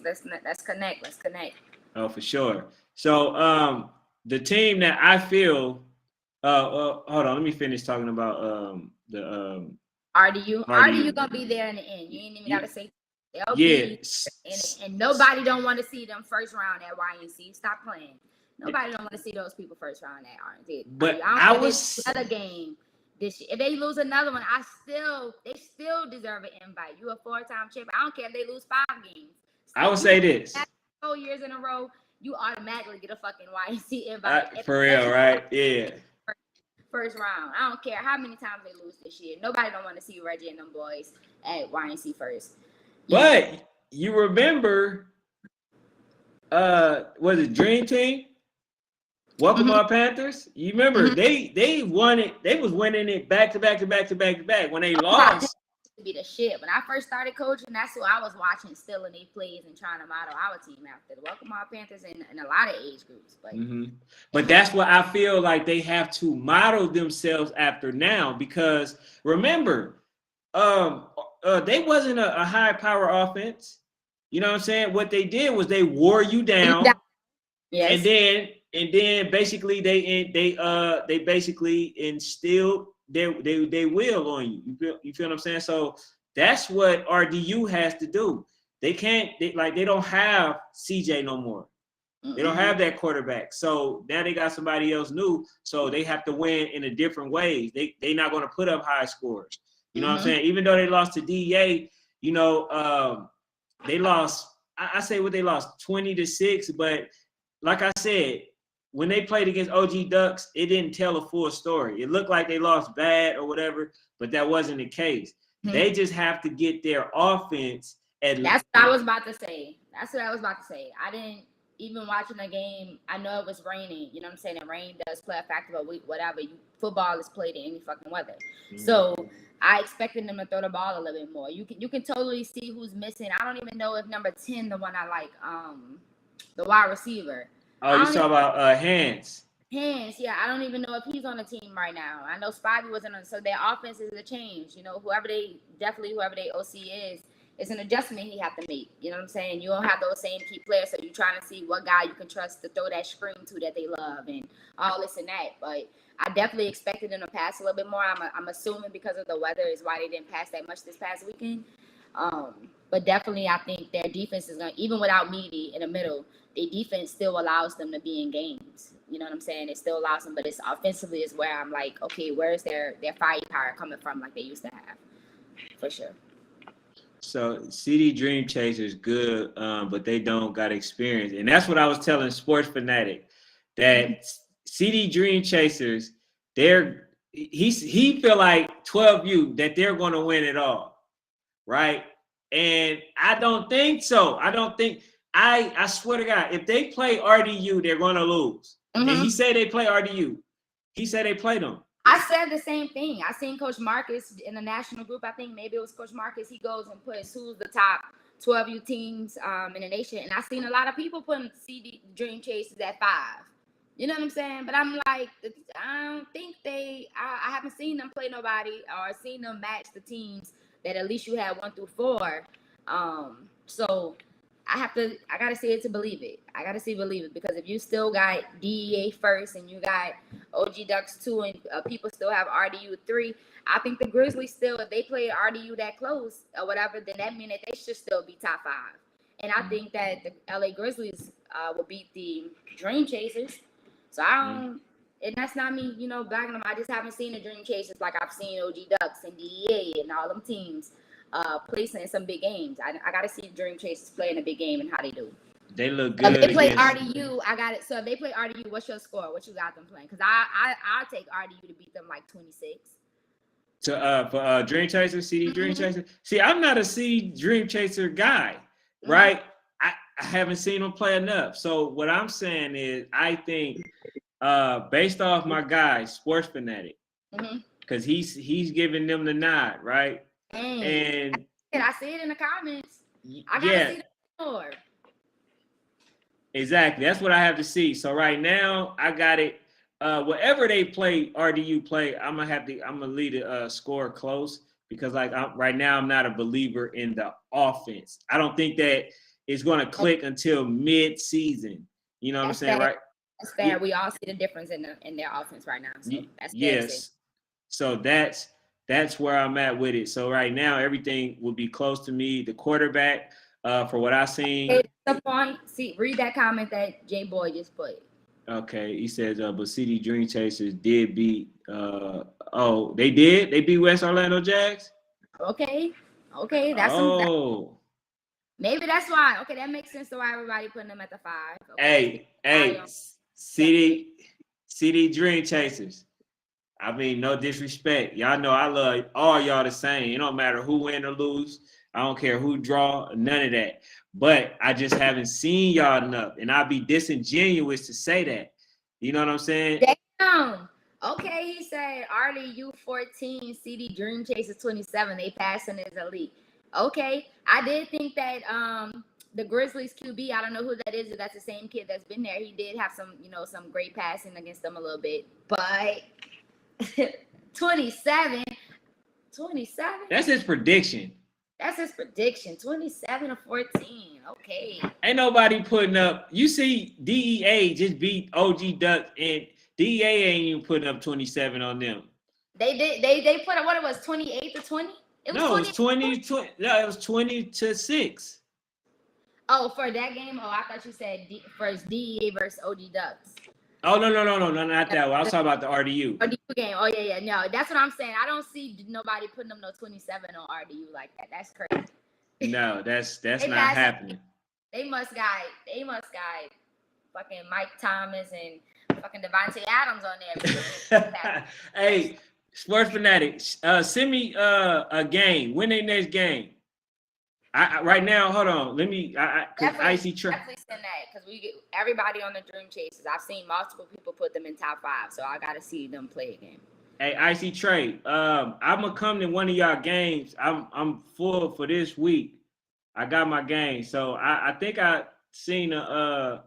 connect. Let's connect. Oh, for sure. So the team that I feel. Hold on. Let me finish talking about the RDU gonna be there in the end. You ain't even gotta say they'll be, and nobody don't want to see them first round at YNC. Stop playing. Nobody don't want to see those people first round at RNC. But I was another game this year. If they lose another one, they still deserve an invite. You a 4-time champion. I don't care if they lose 5 games. So I would say this: 4 years in a row, you automatically get a fucking YNC invite. For real, right? Yeah. First round. I don't care how many times they lose this year. Nobody don't want to see Reggie and them boys at YNC first. But you remember, was it Dream Team? Welcome Our Panthers. You remember they won it. They was winning it back to back to back to back to back. When they lost, be the shit. When I first started coaching, that's what I was watching, still in their plays and trying to model our team after the Welcome Our Panthers and a lot of age groups. But that's what I feel like they have to model themselves after now, because remember, they wasn't a high power offense. You know what I'm saying? What they did was they wore you down, and then basically they basically instilled they will on you. You feel what I'm saying? So that's what RDU has to do. They don't have CJ no more. They don't have that quarterback. So now they got somebody else new. So they have to win in a different way. They not going to put up high scores. You know what I'm saying? Even though they lost to DEA, they lost. I say what they lost 20-6. But like I said, when they played against OG Ducks, it didn't tell a full story. It looked like they lost bad or whatever, but that wasn't the case. They just have to get their offense. That's what I was about to say. I didn't even watching the game. I know it was raining. You know what I'm saying? And rain does play a factor, but whatever. Football is played in any fucking weather. So I expected them to throw the ball a little bit more. You can totally see who's missing. I don't even know if number 10, the one I like, the wide receiver. Oh, you talking about Hands? Hands, yeah. I don't even know if he's on the team right now. I know Spivey wasn't on, so their offense is a change. Whoever they OC is, it's an adjustment he have to make. You know what I'm saying? You don't have those same key players, so you're trying to see what guy you can trust to throw that screen to that they love and all this and that. But I definitely expected them to pass a little bit more. I'm assuming because of the weather is why they didn't pass that much this past weekend. But definitely I think their defense is going to, even without Meaty in the middle, their defense still allows them to be in games. You know what I'm saying? It still allows them, but it's offensively is where I'm like, okay, where's their firepower coming from like they used to have? For sure. So CD Dream Chasers good, but they don't got experience. And that's what I was telling Sports Fanatic, that CD Dream Chasers, he feel like 12U that they're going to win it all, right? And I don't think so. I swear to God, if they play RDU, they're going to lose. And he said they play RDU. He said they played them. I said the same thing. I seen Coach Marcus in the national group. I think maybe it was Coach Marcus. He goes and puts who's the top 12U teams in the nation. And I seen a lot of people putting CD Dream Chasers at 5. You know what I'm saying? But I'm like, I don't think I haven't seen them play nobody or seen them match the teams that at least you had 1 through 4. So I gotta see it to believe it. Believe it, because if you still got DEA first and you got OG Ducks 2 and people still have RDU 3, I think the Grizzlies still, if they play RDU that close or whatever, then that means that they should still be top 5. And I think that the LA Grizzlies will beat the Dream Chasers. So and that's not me, backing them. I just haven't seen the Dream Chasers like I've seen OG Ducks and DEA and all them teams placing in some big games. I got to see Dream Chasers play in a big game and how they do. They look good. If they play RDU, I got it. So if they play RDU, what's your score? What you got them playing? Because I'll take RDU to beat them like 26. For Dream Chaser, CD Dream Chaser. See, I'm not a CD Dream Chaser guy, right? I haven't seen him play enough. So what I'm saying is, I think based off my guy, Sports Fanatic, because he's giving them the nod, right? And I see it in the comments. I gotta Yeah, see the more. exactly. That's what I have to see. So right now, I got it. Whatever they play, RDU play, I'm gonna leave the score close because right now I'm not a believer in the offense. I don't think that it's gonna click until mid-season. You know what I'm That's saying, fair. right? That's fair. We all see the difference in their offense right now. So that's fair to say. Yes. So that's where I'm at with it. So right now, everything will be close to me. The quarterback, for what I seen. The point. See, read that comment that J Boy just put. Okay, he says, but City Dream Chasers did beat. Oh, they did. They beat West Orlando Jags. Okay, that's some. Oh, Maybe that's why. Okay, that makes sense to why everybody putting them at the 5. Okay, hey, City Dream Chasers. I mean, no disrespect. Y'all know I love all y'all the same. It don't matter who win or lose. I don't care who draw, none of that. But I just haven't seen y'all enough. And I'd be disingenuous to say that. You know what I'm saying? Damn. Okay, he said Arlie U14, CD Dream Chasers 27. They passing as elite. Okay, I did think that the Grizzlies QB, I don't know who that is. If that's the same kid that's been there. He did have some, some great passing against them a little bit, but 27. That's his prediction. That's his prediction. 27-14. Okay. Ain't nobody putting up. You see, DEA just beat OG Ducks, and DEA ain't even putting up 27 on them. They did. They put up what it was 28-20. It was No, it was 20. No, it was 20-6. Oh, for that game? Oh, I thought you said first DEA versus OG Ducks. Oh no, not that one. I was talking about the RDU. RDU game. Oh yeah. No, that's what I'm saying. I don't see nobody putting them no 27 on RDU like that. That's crazy. No, that's not happening. They must got fucking Mike Thomas and fucking Devontae Adams on there. Hey, Sports Fanatics, send me a game. When their next game? I right now, hold on. Let me. Definitely send that because we get everybody on the Dream Chasers. I've seen multiple people put them in top 5, so I gotta see them play a game. Hey, Icy Trey, I'm gonna come to one of y'all games. I'm full for this week. I got my game, so I think I seen a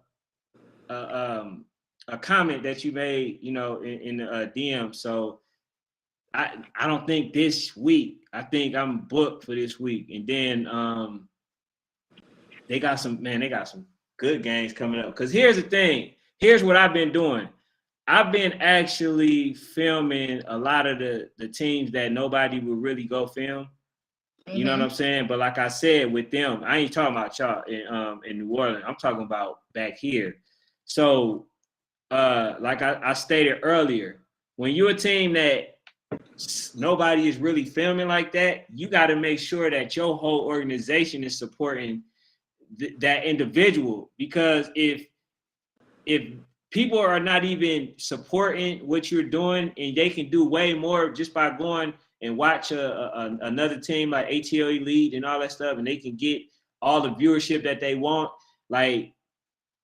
comment that you made, in the DM. So I don't think this week. I think I'm booked for this week, and then they got some good games coming up. Because here's the thing. Here's what I've been doing. I've been actually filming a lot of the teams that nobody would really go film. You know what I'm saying? But like I said, with them, I ain't talking about y'all in New Orleans. I'm talking about back here. So, like I stated earlier, when you're a team that nobody is really filming like that, you got to make sure that your whole organization is supporting that individual. Because if people are not even supporting what you're doing, and they can do way more just by going and watch another team like ATL Elite and all that stuff, and they can get all the viewership that they want, like,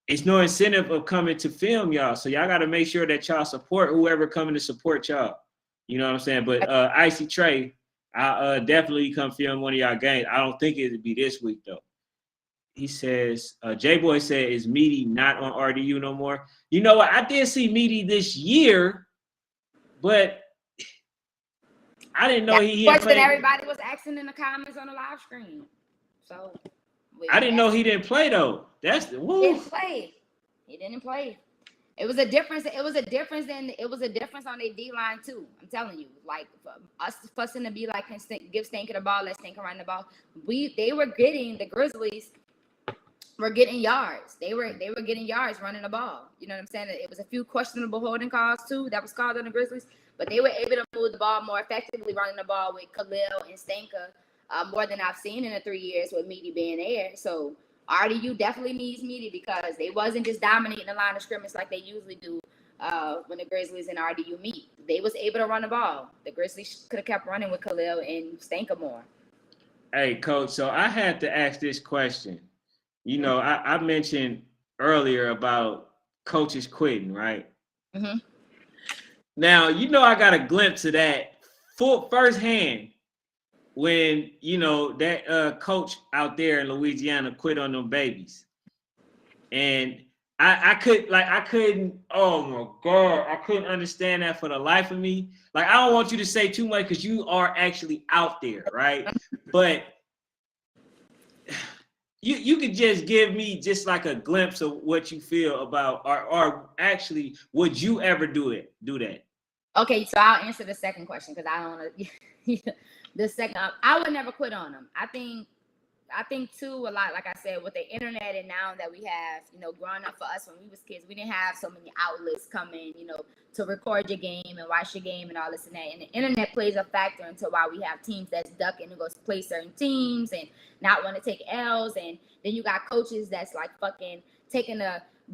it's no incentive of coming to film y'all. So y'all got to make sure that y'all support whoever coming to support y'all. You know what I'm saying? But Icy Trey, I definitely come film one of y'all games. I don't think it'd be this week though. He says, J-Boy said, is Meaty not on RDU no more? You know what? I did see Meaty this year, but I didn't know he didn't play. Everybody was asking in the comments on the live stream. So I didn't know he didn't play though. That's woo. He didn't play. It was a difference. It was a difference on their D line too. I'm telling you, like us fussing to be like, give Stanker the ball, let Stanker run the ball. The Grizzlies were getting yards. They were getting yards running the ball. You know what I'm saying? It was a few questionable holding calls too that was called on the Grizzlies, but they were able to move the ball more effectively running the ball with Khalil and Stanker more than I've seen in the 3 years with Meaty being there. So RDU definitely needs Meaty because they wasn't just dominating the line of scrimmage like they usually do when the Grizzlies and RDU meet. They was able to run the ball. The Grizzlies could have kept running with Khalil and Stanker more. Hey, Coach, so I had to ask this question. You know, I mentioned earlier about coaches quitting, right? Mm-hmm. Now, I got a glimpse of that firsthand when that coach out there in Louisiana quit on them babies, and I couldn't. Oh my God, I couldn't understand that for the life of me. Like, I don't want you to say too much because you are actually out there, right? But you could just give me just like a glimpse of what you feel about, or actually, would you ever do that? Okay, so I'll answer the second question because I don't know. The second, I would never quit on them. I think too, a lot, like I said, with the internet and now that we have, growing up for us when we was kids, we didn't have so many outlets coming, to record your game and watch your game and all this and that. And the internet plays a factor into why we have teams that's ducking to go play certain teams and not want to take L's. And then you got coaches that's like fucking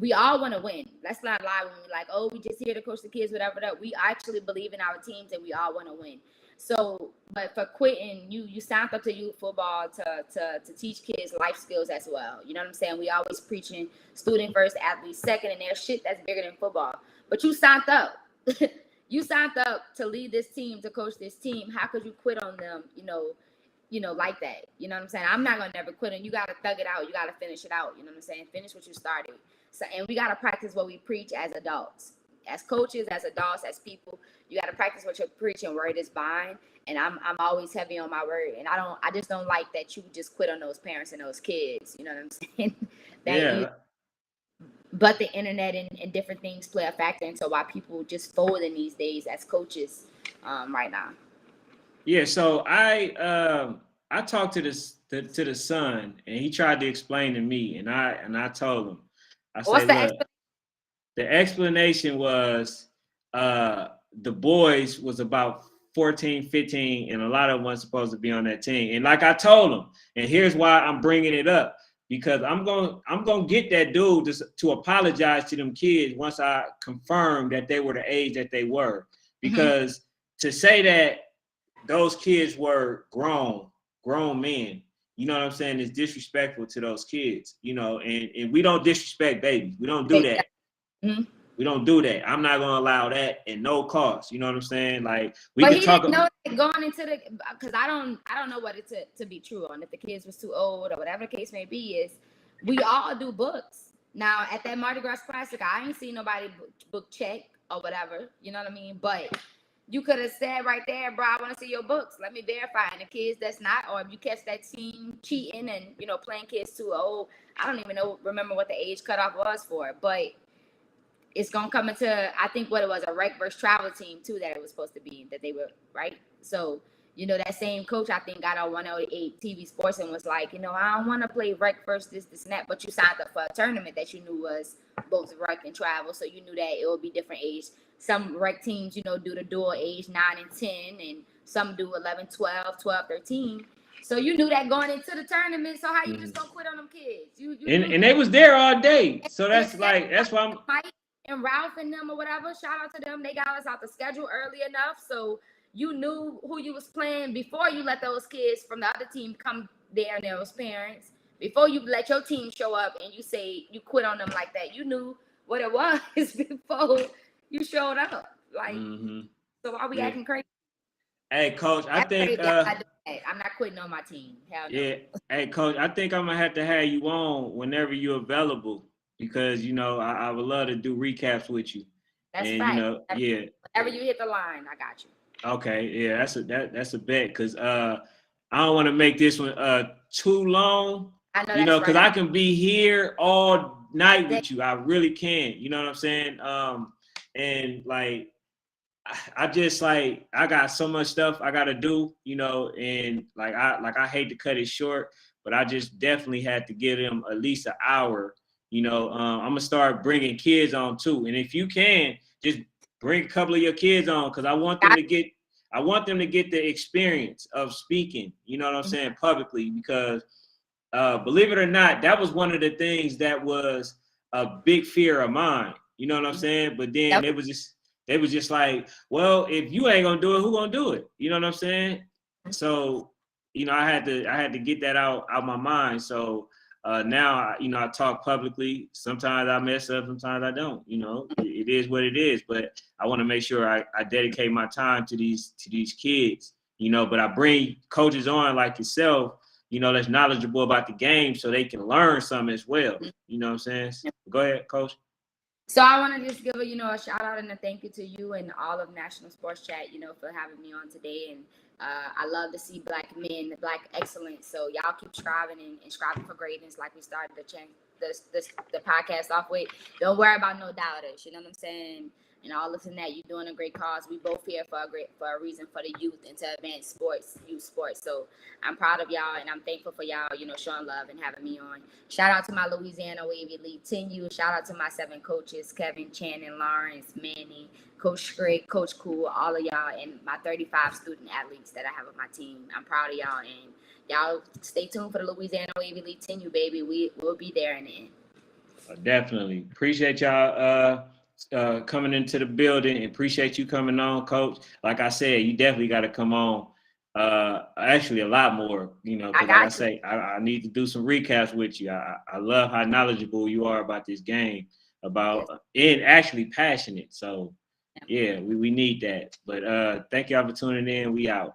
we all want to win. Let's not lie when we're like, oh, we just here to coach the kids, whatever that. We actually believe in our teams and we all want to win. So, but for quitting, you signed up to youth football to teach kids life skills as well. You know what I'm saying? We always preaching student first, athlete second, and there's shit that's bigger than football. But you signed up. You signed up to lead this team, to coach this team. How could you quit on them, like that? You know what I'm saying? I'm not gonna never quit, and you gotta thug it out. You gotta finish it out. You know what I'm saying? Finish what you started. So, and we gotta practice what we preach as adults, as coaches, as adults, as people. You gotta practice what you're preaching. Word is bond, and I'm always heavy on my word. And I just don't like that you just quit on those parents and those kids. You know what I'm saying? But the internet and different things play a factor into why people just folding these days as coaches right now. Yeah, so I talked to the son, and he tried to explain to me, and I told him, I said, look, the explanation was the boys was about 14, 15, and a lot of them weren't supposed to be on that team. And like I told him, and here's why I'm bringing it up, because I'm gonna get that dude to apologize to them kids once I confirm that they were the age that they were. Because to say that those kids were grown men, you know what I'm saying, is disrespectful to those kids, and we don't disrespect babies. We don't do that. Mm-hmm. We don't do that. I'm not gonna allow that at no cost. You know what I'm saying? Like, we but can talk about going into the, because I don't know what it to be true on, if the kids was too old or whatever the case may be. Is we all do books now at that Mardi Gras Classic. I ain't seen nobody book check or whatever. You know what I mean? But you could have said right there, bro, I want to see your books. Let me verify. And the kids that's not, or if you catch that team cheating and playing kids too old, I don't even remember what the age cutoff was for it, but it's gonna come into, I think what it was, a rec versus travel team too, that it was supposed to be, that they were right. So that same coach, I think, got on 108 TV Sports and was like, I don't want to play rec first, this and that, but you signed up for a tournament that you knew was both rec and travel, so you knew that it would be different age. Some rec teams, do the dual age 9 and 10, and some do 11, 12, 13. So you knew that going into the tournament. So how you just gonna quit on them kids? And they was there all day. So that's why I'm. Mike and Ralph and them or whatever, shout out to them. They got us out the schedule early enough, so you knew who you was playing before you let those kids from the other team come there and those parents. Before you let your team show up and you say you quit on them like that, you knew what it was before you showed up. Like, so why we acting crazy? Hey, Coach, I think I'm not quitting on my team. Hell no. Yeah. Hey, Coach, I think I'm gonna have to have you on whenever you're available, because I would love to do recaps with you. That's right. Whenever you hit the line, I got you. Okay, yeah, that's a bet, because I don't want to make this one too long. I know, because I can be here all night with you. I really can. You know what I'm saying? And like, I just I got so much stuff I gotta do, and I hate to cut it short, but I just definitely had to give them at least an hour. I'm gonna start bringing kids on too, and if you can, just bring a couple of your kids on, because I want them to get the experience of speaking. You know what I'm saying, publicly, because believe it or not, that was one of the things that was a big fear of mine. You know what I'm saying? But then they was just like, well, if you ain't gonna do it, who gonna do it? You know what I'm saying? So, I had to get that out my mind. So now, I talk publicly. Sometimes I mess up, sometimes I don't. It is what it is. But I want to make sure I dedicate my time to these kids. you know, but I bring coaches on like yourself, you know, that's knowledgeable about the game so they can learn something as well. You know what I'm saying? Go ahead, coach. So I want to just give a shout out and a thank you to you and all of National Sports Chat, for having me on today. And I love to see black men, black excellence. So y'all keep striving and striving for greatness, like we started the podcast off with. Don't worry about no doubters. You know what I'm saying? And all of that, you're doing a great cause. We both here for a reason for the youth and to advance youth sports. So I'm proud of y'all and I'm thankful for y'all, showing love and having me on. Shout out to my Louisiana Wavy Elite 10U. Shout out to my 7 coaches, Kevin, Channing, Lawrence, Manny, Coach Greg, Coach Cool, all of y'all, and my 35 student athletes that I have on my team. I'm proud of y'all, and y'all stay tuned for the Louisiana Wavy Elite 10U, baby. We'll be there in the end. Definitely. Appreciate y'all coming into the building. Appreciate you coming on, Coach. Like I said, you definitely got to come on. Actually, a lot more, because like I say, I need to do some recaps with you. I love how knowledgeable you are about this game, and actually passionate. So, yeah, we need that. But thank y'all for tuning in. We out.